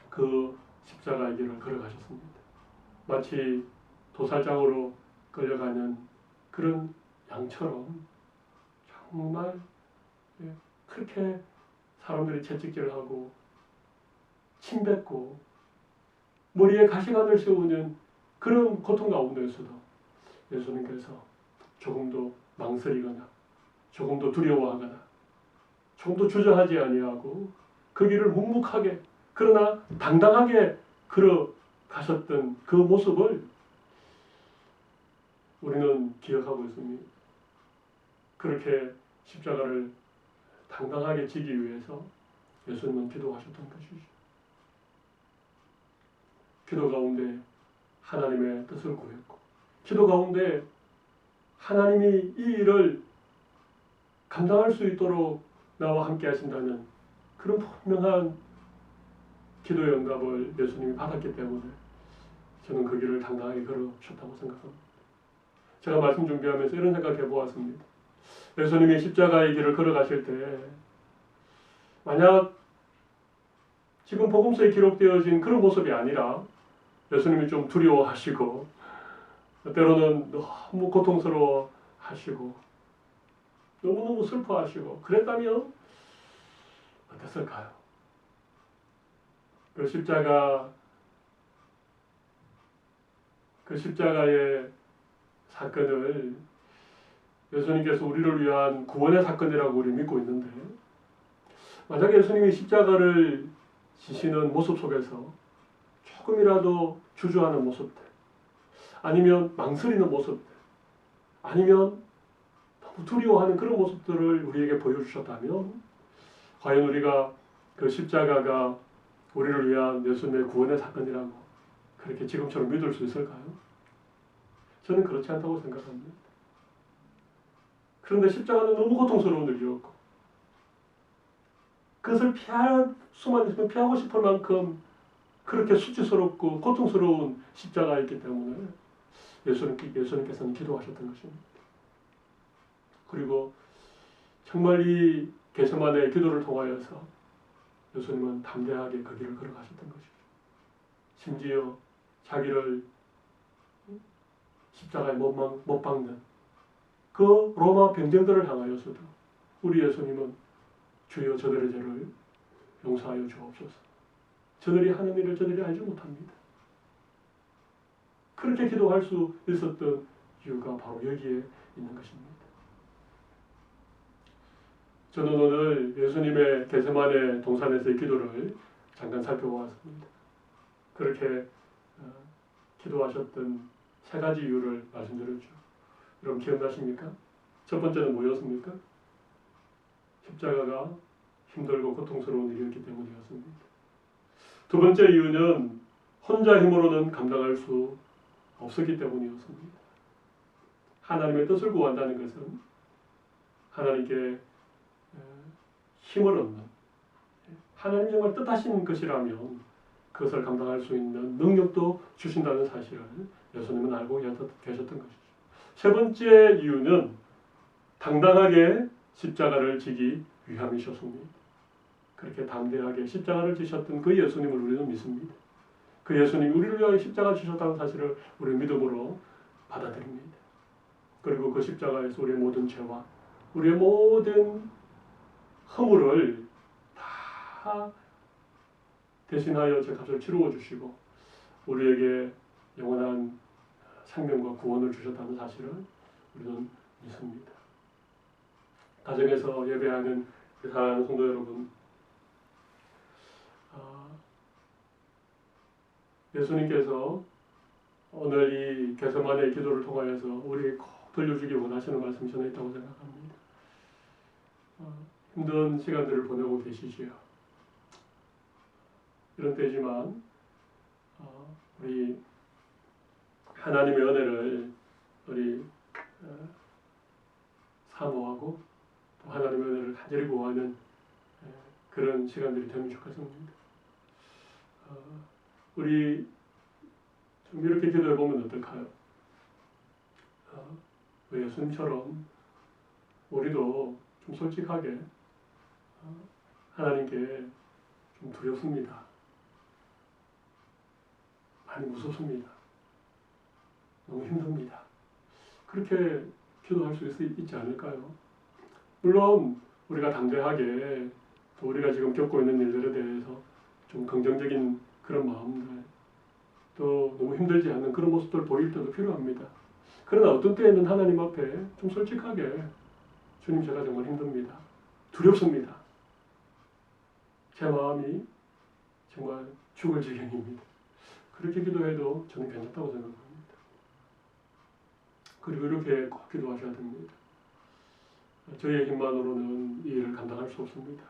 그 십자가의 길을 걸어가셨습니다. 마치 도살장으로 끌려가는 그런 양처럼 정말 그렇게 사람들이 채찍질을 하고 침뱉고 머리에 가시관을 세우는 그런 고통 가운데서도 예수님께서 조금도 망설이거나 조금도 두려워하거나 조금도 주저하지 아니하고 그 길을 묵묵하게 그러나 당당하게 걸어가셨던 그 모습을 우리는 기억하고 있습니다. 그렇게 십자가를 당당하게 지기 위해서 예수님은 기도하셨던 것이죠. 기도 가운데 하나님의 뜻을 구했고 기도 가운데 하나님이 이 일을 감당할 수 있도록 나와 함께 하신다는 그런 분명한 기도의 응답을 예수님이 받았기 때문에 저는 그 길을 당당하게 걸어주셨다고 생각합니다. 제가 말씀 준비하면서 이런 생각해 보았습니다. 예수님이 십자가의 길을 걸어가실 때 만약 지금 복음서에 기록되어진 그런 모습이 아니라 예수님이 좀 두려워하시고 때로는 너무 고통스러워하시고 너무너무 슬퍼하시고 그랬다면 어땠을까요? 그 십자가의 사건을 예수님께서 우리를 위한 구원의 사건이라고 우리 믿고 있는데 만약에 예수님이 십자가를 지시는 모습 속에서 조금이라도 주저하는 모습들 아니면 망설이는 모습들 아니면 너무 두려워하는 그런 모습들을 우리에게 보여주셨다면 과연 우리가 그 십자가가 우리를 위한 예수님의 구원의 사건이라고 그렇게 지금처럼 믿을 수 있을까요? 저는 그렇지 않다고 생각합니다. 그런데 십자가는 너무 고통스러운 일이었고 그것을 피할 수만 있으면 피하고 싶을 만큼 그렇게 수치스럽고 고통스러운 십자가였기 때문에 예수님께서는 기도하셨던 것입니다. 그리고 정말 이 겟세마네의 기도를 통하여서 예수님은 담대하게 그 길을 걸어가셨던 것이죠. 심지어 자기를 십자가에 못 박는 그 로마 병정들을 향하여서도 우리 예수님은 주여 저들의 죄를 용서하여 주옵소서. 저들이 하는 일을 저들이 알지 못합니다. 그렇게 기도할 수 있었던 이유가 바로 여기에 있는 것입니다. 저는 오늘 예수님의 겟세마네 동산에서의 기도를 잠깐 살펴보았습니다. 그렇게 기도하셨던 세 가지 이유를 말씀드렸죠. 여러분 기억나십니까? 첫 번째는 뭐였습니까? 십자가가 힘들고 고통스러운 일이었기 때문이었습니다. 두 번째 이유는 혼자 힘으로는 감당할 수 없었기 때문이었습니다. 하나님의 뜻을 구한다는 것은 하나님께 힘을 얻는 하나님 정말 뜻하신 것이라면 그것을 감당할 수 있는 능력도 주신다는 사실을 예수님은 알고 계셨던 것이죠. 세 번째 이유는 당당하게 십자가를 지기 위함이셨습니다. 그렇게 담대하게 십자가를 지셨던 그 예수님을 우리는 믿습니다. 그 예수님이 우리를 위하여 십자가를 지셨다는 사실을 우리 믿음으로 받아들입니다. 그리고 그 십자가에서 우리의 모든 죄와 우리의 모든 허물을 다 대신하여 제 값을 치루어 주시고 우리에게 영원한 생명과 구원을 주셨다는 사실을 우리는 믿습니다. 가정에서 예배하는 사랑하는 성도 여러분, 예수님께서 오늘 이 겟세마네의 기도를 통하여서 우리에게 꼭 들려주기 원하시는 말씀이 전에 있다고 생각합니다. 힘든 시간들을 보내고 계시지요. 이런 때지만 우리 하나님의 은혜를 우리 사모하고 또 하나님의 은혜를 간절히 구하는 그런 시간들이 되면 좋겠습니다. 우리 좀 이렇게 기도해 보면 어떨까요? 예수님처럼 우리도 좀 솔직하게 하나님께 좀 두렵습니다. 많이 무섭습니다. 너무 힘듭니다. 그렇게 기도할 수 있지 않을까요? 물론 우리가 담대하게 또 우리가 지금 겪고 있는 일들에 대해서 좀 긍정적인 그런 마음들, 또 너무 힘들지 않는 그런 모습들 보일 때도 필요합니다. 그러나 어떤 때에는 하나님 앞에 좀 솔직하게 주님, 제가 정말 힘듭니다. 두렵습니다. 제 마음이 정말 죽을 지경입니다. 그렇게 기도해도 저는 괜찮다고 생각합니다. 그리고 이렇게 꼭 기도하셔야 됩니다. 저희의 힘만으로는 이 일을 감당할 수 없습니다.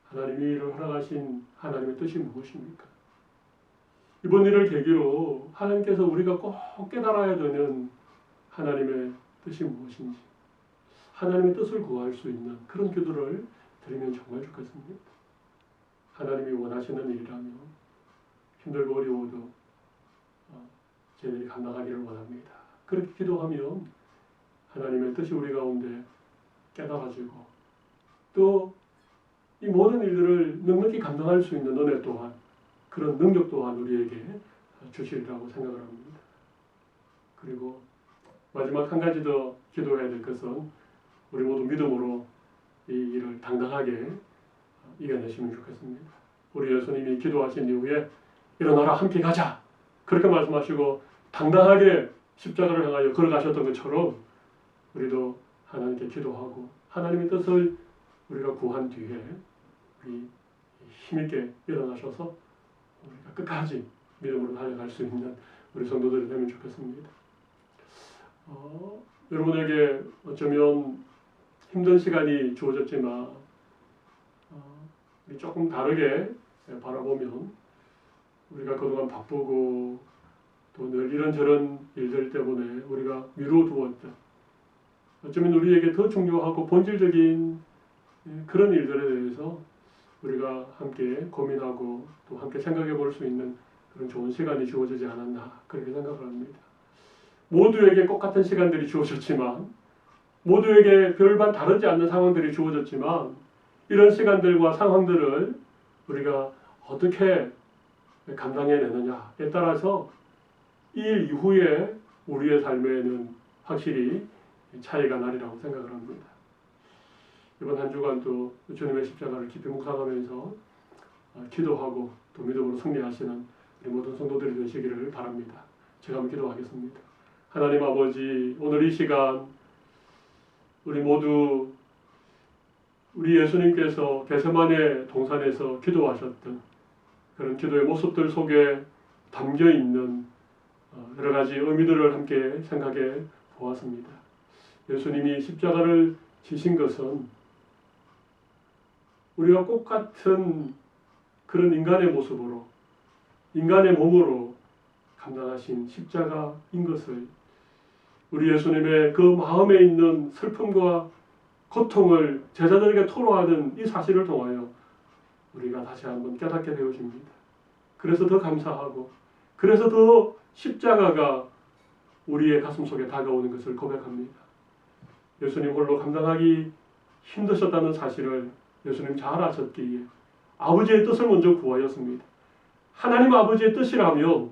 하나님이 이 일을 허락하신 하나님의 뜻이 무엇입니까? 이번 일을 계기로 하나님께서 우리가 꼭 깨달아야 되는 하나님의 뜻이 무엇인지, 하나님의 뜻을 구할 수 있는 그런 기도를 드리면 정말 좋겠습니다. 하나님이 원하시는 일이라면 힘들고 어려워도 저희들이 감당하기를 원합니다. 그렇게 기도하면 하나님의 뜻이 우리 가운데 깨달아지고 또 이 모든 일들을 넉넉히 감당할 수 있는 은혜 또한, 그런 능력 또한 우리에게 주시리라고 생각을 합니다. 그리고 마지막 한 가지 더 기도해야 될 것은 우리 모두 믿음으로 이 일을 당당하게 이겨내시면 좋겠습니다. 우리 예수님이 기도하신 이후에 일어나라 함께 가자 그렇게 말씀하시고 당당하게 십자가를 향하여 걸어가셨던 것처럼 우리도 하나님께 기도하고 하나님의 뜻을 우리가 구한 뒤에 우리 힘있게 일어나셔서 우리가 끝까지 믿음으로 달려갈 수 있는 우리 성도들이 되면 좋겠습니다. 여러분에게 어쩌면 힘든 시간이 주어졌지만 우리 조금 다르게 바라보면 우리가 그동안 바쁘고 또 늘 이런저런 일들 때문에 우리가 미루어두었던, 어쩌면 우리에게 더 중요하고 본질적인 그런 일들에 대해서 우리가 함께 고민하고 또 함께 생각해 볼 수 있는 그런 좋은 시간이 주어지지 않았나 그렇게 생각을 합니다. 모두에게 똑같은 시간들이 주어졌지만, 모두에게 별반 다르지 않는 상황들이 주어졌지만, 이런 시간들과 상황들을 우리가 어떻게 감당해내느냐에 따라서 이 일 이후에 우리의 삶에는 확실히 차이가 나리라고 생각을 합니다. 이번 한 주간도 주님의 십자가를 깊이 묵상하면서 기도하고 또 믿음으로 승리하시는 우리 모든 성도들이 되시기를 바랍니다. 제가 한번 기도하겠습니다. 하나님 아버지, 오늘 이 시간 우리 모두 우리 예수님께서 겟세마네 동산에서 기도하셨던 그런 기도의 모습들 속에 담겨있는 여러 가지 의미들을 함께 생각해 보았습니다. 예수님이 십자가를 지신 것은 우리가 똑같은 그런 인간의 모습으로, 인간의 몸으로 감당하신 십자가인 것을, 우리 예수님의 그 마음에 있는 슬픔과 고통을 제자들에게 토로하는 이 사실을 통하여 우리가 다시 한번 깨닫게 되어집니다. 그래서 더 감사하고, 그래서 더 십자가가 우리의 가슴 속에 다가오는 것을 고백합니다. 예수님 홀로 감당하기 힘드셨다는 사실을 예수님 잘 아셨기에 아버지의 뜻을 먼저 구하였습니다. 하나님 아버지의 뜻이라면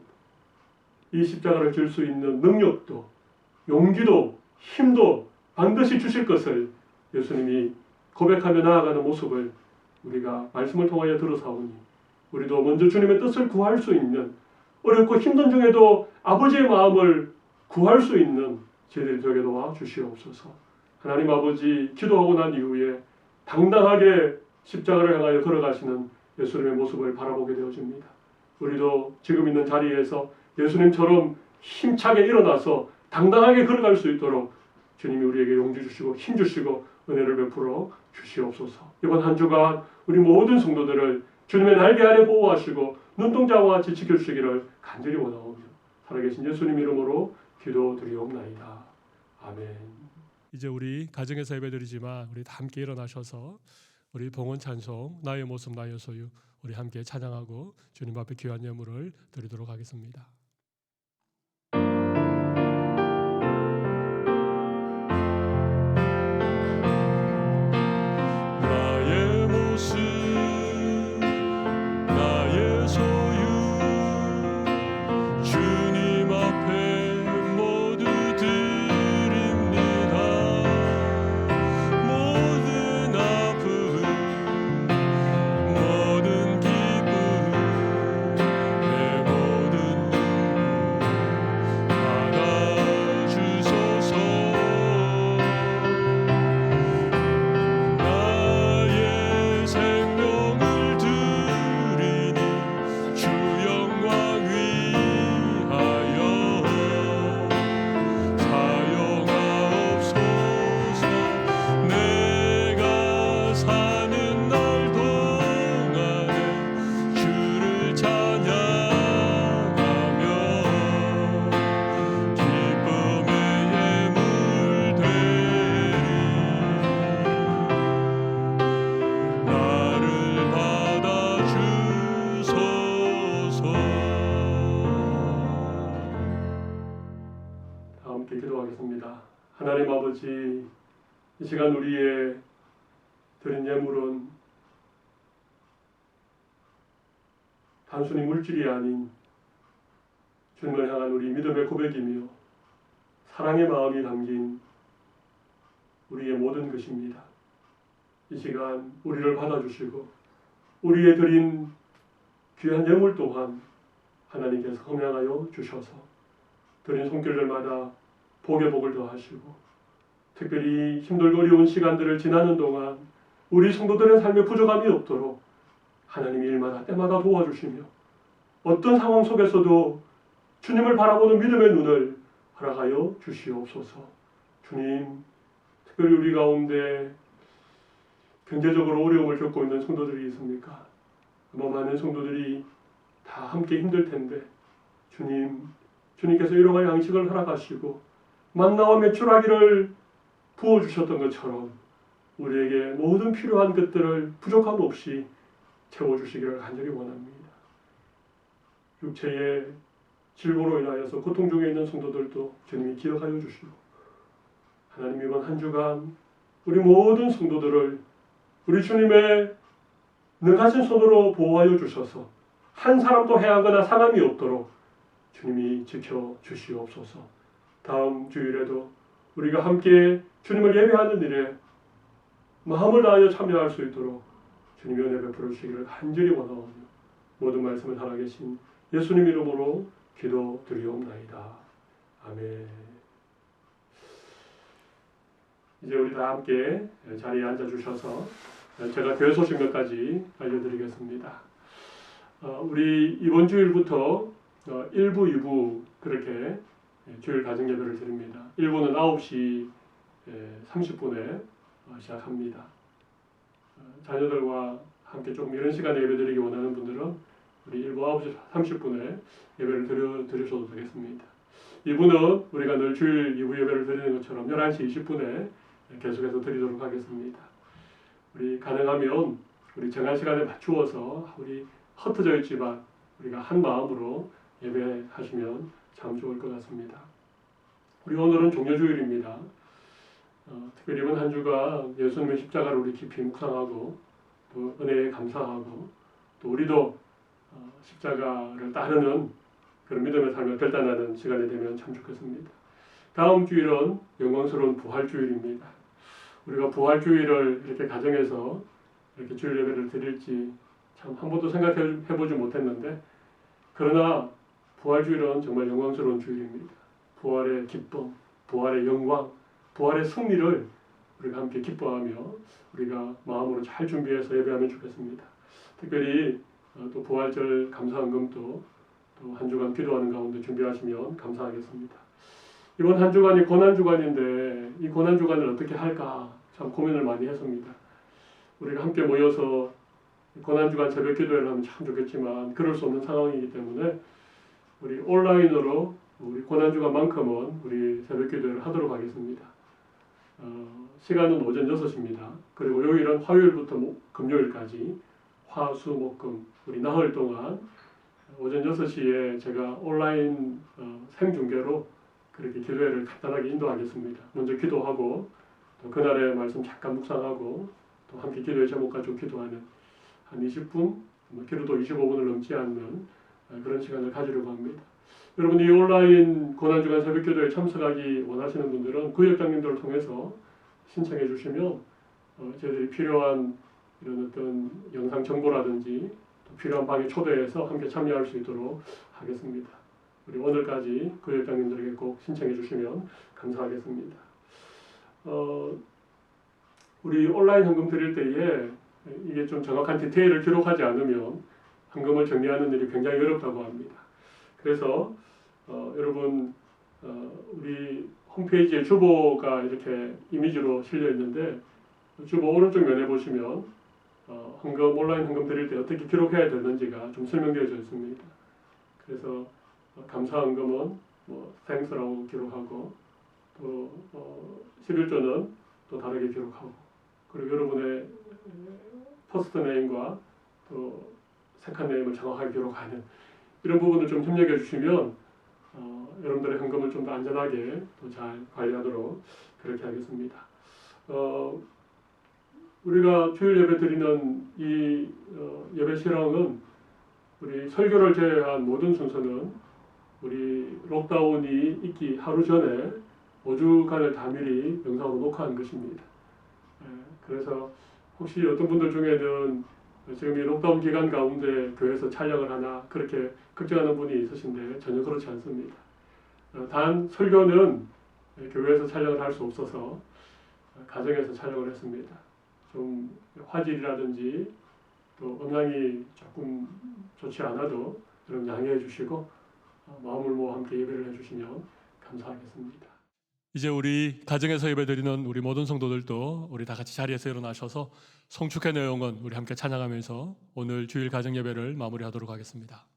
이 십자가를 질 수 있는 능력도, 용기도, 힘도 반드시 주실 것을 예수님이 고백하며 나아가는 모습을 우리가 말씀을 통하여 들어사오니, 우리도 먼저 주님의 뜻을 구할 수 있는, 어렵고 힘든 중에도 아버지의 마음을 구할 수 있는 저희들이 되게 도와 주시옵소서. 하나님 아버지, 기도하고 난 이후에 당당하게 십자가를 향하여 걸어가시는 예수님의 모습을 바라보게 되어집니다. 우리도 지금 있는 자리에서 예수님처럼 힘차게 일어나서 당당하게 걸어갈 수 있도록 주님이 우리에게 용기 주시고 힘 주시고 은혜를 베풀어 주시옵소서. 이번 한 주간 우리 모든 성도들을 주님의 날개 아래 보호하시고 눈동자와 같이 지켜주시기를 간절히 원하오며 살아계신 예수님 이름으로 기도드리옵나이다. 아멘. 이제 우리 가정에서 예배드리지만 우리 다 함께 일어나셔서 우리 봉헌 찬송 나의 모습 나의 소유 우리 함께 찬양하고 주님 앞에 귀한 예물을 드리도록 하겠습니다. 나의 모습 나의 소유 주님 앞에 모두 드리리 아버지, 이 시간 우리의 드린 예물은 단순히 물질이 아닌 주님을 향한 우리 믿음의 고백이며 사랑의 마음이 담긴 우리의 모든 것입니다. 이 시간 우리를 받아주시고 우리의 드린 귀한 예물 또한 하나님께서 흠양하여 주셔서 드린 손길들마다 복의 복을 더하시고 특별히 힘들고 어려운 시간들을 지나는 동안 우리 성도들의 삶에 부족함이 없도록 하나님이 일마다 때마다 도와주시며 어떤 상황 속에서도 주님을 바라보는 믿음의 눈을 허락하여 주시옵소서. 주님, 특별히 우리 가운데 경제적으로 어려움을 겪고 있는 성도들이 있습니까? 아마 많은 성도들이 다 함께 힘들 텐데 주님께서 일용할 양식을 허락하시고 만나와 메추라기를 부어주셨던 것처럼 우리에게 모든 필요한 것들을 부족함 없이 채워주시기를 간절히 원합니다. 육체의 질고로 인하여서 고통 중에 있는 성도들도 주님이 기억하여 주시고 하나님 이번 한 주간 우리 모든 성도들을 우리 주님의 능하신 손으로 보호하여 주셔서 한 사람도 해하거나 상함이 없도록 주님이 지켜주시옵소서. 다음 주일에도 우리가 함께 주님을 예배하는 일에 마음을 다하여 참여할 수 있도록 주님의 은혜 베풀어 주시기를 간절히 원하오며 모든 말씀을 살아계신 예수님 이름으로 기도드리옵나이다. 아멘. 이제 우리 다 함께 자리에 앉아주셔서 제가 교회 소식 몇 가지 알려드리겠습니다. 우리 이번 주일부터 1부, 2부 그렇게 주일 가정 예배를 드립니다. 1부는 9시 30분에 시작합니다. 자녀들과 함께 조금 이런 시간에 예배 드리기 원하는 분들은 우리 1부 9시 30분에 예배를 드리셔도 되겠습니다. 2부는 우리가 늘 주일 2부 예배를 드리는 것처럼 11시 20분에 계속해서 드리도록 하겠습니다. 우리 가능하면 우리 정한 시간에 맞추어서 우리 흩어져 있지만 우리가 한 마음으로 예배하시면 참 좋을 것 같습니다. 우리 오늘은 종료주일입니다. 특별히 이번 한 주가 예수님의 십자가를 우리 깊이 묵상하고 또 은혜에 감사하고 또 우리도 십자가를 따르는 그런 믿음의 삶을 결단하는 시간이 되면 참 좋겠습니다. 다음 주일은 영광스러운 부활주일입니다. 우리가 부활주일을 이렇게 가정해서 이렇게 주일 예배를 드릴지 참 한 번도 생각해보지 못했는데 그러나 부활주일은 정말 영광스러운 주일입니다. 부활의 기쁨, 부활의 영광, 부활의 승리를 우리가 함께 기뻐하며 우리가 마음으로 잘 준비해서 예배하면 좋겠습니다. 특별히 또 부활절 감사헌금도 또 한 주간 기도하는 가운데 준비하시면 감사하겠습니다. 이번 한 주간이 고난주간인데 이 고난주간을 어떻게 할까 참 고민을 많이 했습니다. 우리가 함께 모여서 고난주간 새벽 기도회를 하면 참 좋겠지만 그럴 수 없는 상황이기 때문에 우리 온라인으로 우리 고난주간만큼은 우리 새벽 기도회를 하도록 하겠습니다. 시간은 오전 6시입니다. 그리고 요일은 화요일부터 금요일까지 화수목금 우리 나흘 동안 오전 6시에 제가 온라인 생중계로 그렇게 기도회를 간단하게 인도하겠습니다. 먼저 기도하고 또 그날의 말씀 잠깐 묵상하고 또 함께 기도의 제목과 좀 기도하는 한 20분, 기도도 25분을 넘지 않는 그런 시간을 가지려고 합니다. 여러분 이 온라인 고난주간 새벽기도에 참석하기 원하시는 분들은 구역장님들을 통해서 신청해 주시면 저희들이 필요한 이런 어떤 영상 정보라든지 또 필요한 방에 초대해서 함께 참여할 수 있도록 하겠습니다. 우리 오늘까지 구역장님들에게 꼭 신청해 주시면 감사하겠습니다. 우리 온라인 헌금 드릴 때에 이게 좀 정확한 디테일을 기록하지 않으면 헌금을 정리하는 일이 굉장히 어렵다고 합니다. 그래서 여러분 우리 홈페이지에 주보가 이렇게 이미지로 실려 있는데 주보 오른쪽 면에 보시면 헌금 온라인 헌금 드릴 때 어떻게 기록해야 되는지가 좀 설명되어져 있습니다. 그래서 감사 헌금은 thanks라고 기록하고 또 11조는 또 다르게 기록하고 그리고 여러분의 퍼스트 네임과 또 세컨 네임을 정확하게 기록하는 이런 부분을 좀 협력해 주시면 여러분들의 헌금을 좀 더 안전하게 또 잘 관리하도록 그렇게 하겠습니다. 우리가 주일 예배 드리는 이 예배 실황은 우리 설교를 제외한 모든 순서는 우리 록다운이 있기 하루 전에 5주간을 다 미리 영상으로 녹화한 것입니다. 그래서 혹시 어떤 분들 중에는 지금 이 록다운 기간 가운데 교회에서 촬영을 하나 그렇게 걱정하는 분이 있으신데 전혀 그렇지 않습니다. 단 설교는 교회에서 촬영을 할 수 없어서 가정에서 촬영을 했습니다. 좀 화질이라든지 또 음향이 조금 좋지 않아도 여러분 양해해 주시고 마음을 모아 함께 예배를 해주시면 감사하겠습니다. 이제 우리 가정에서 예배드리는 우리 모든 성도들도 우리 다 같이 자리에서 일어나셔서 송축의 내용은 우리 함께 찬양하면서 오늘 주일 가정 예배를 마무리하도록 하겠습니다.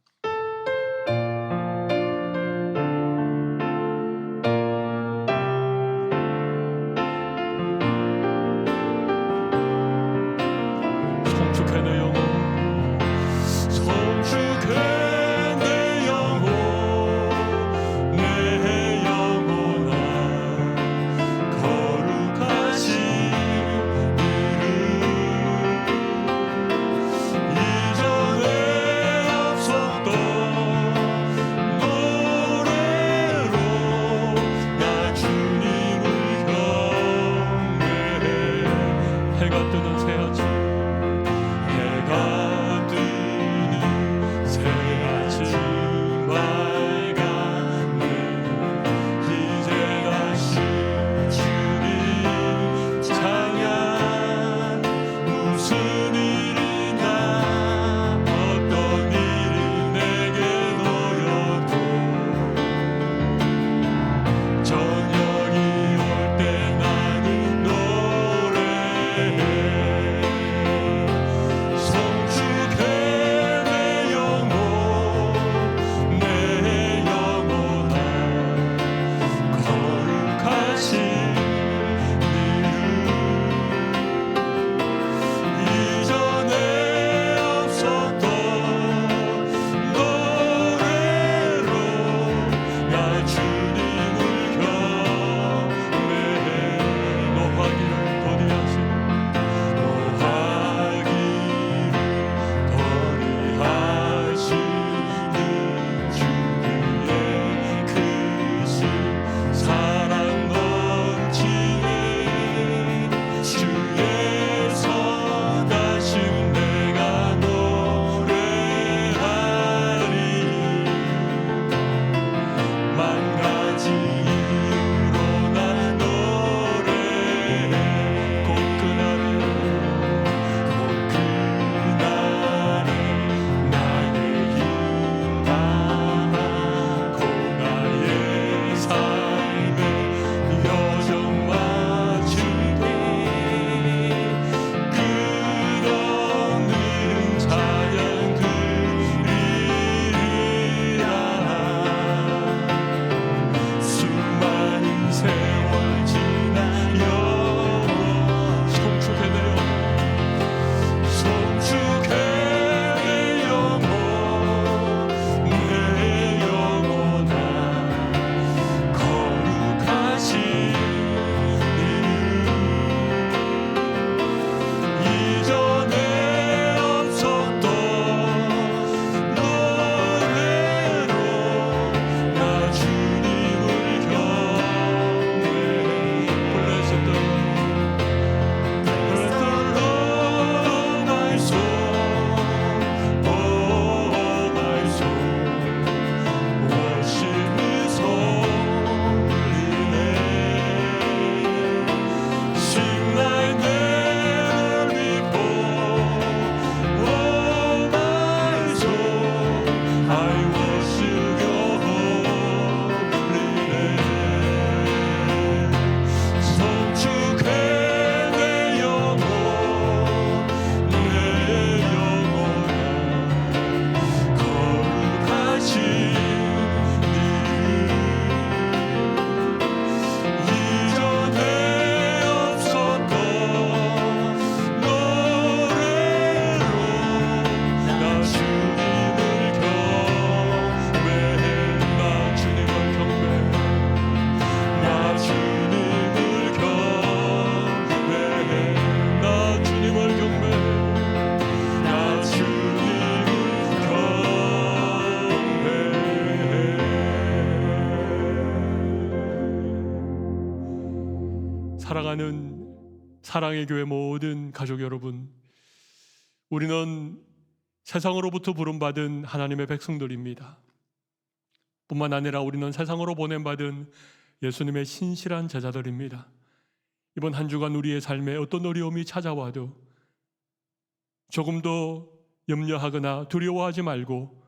송축의 내 영혼, 송축의 내 영혼, 내 영혼아 거룩하신 이름 이전에 앞서 사랑하는 사랑의 교회 모든 가족 여러분, 우리는 세상으로부터 부름받은 하나님의 백성들입니다. 뿐만 아니라 우리는 세상으로 보냄받은 예수님의 신실한 제자들입니다. 이번 한 주간 우리의 삶에 어떤 어려움이 찾아와도 조금도 염려하거나 두려워하지 말고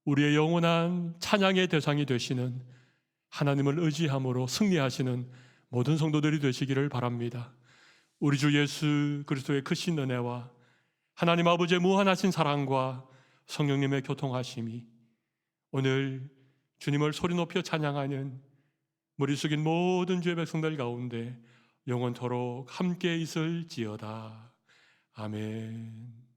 우리의 영원한 찬양의 대상이 되시는 하나님을 의지함으로 승리하시는 모든 성도들이 되시기를 바랍니다. 우리 주 예수 그리스도의 크신 은혜와 하나님 아버지의 무한하신 사랑과 성령님의 교통하심이 오늘 주님을 소리 높여 찬양하는 머리 숙인 모든 주의 백성들 가운데 영원토록 함께 있을지어다. 아멘.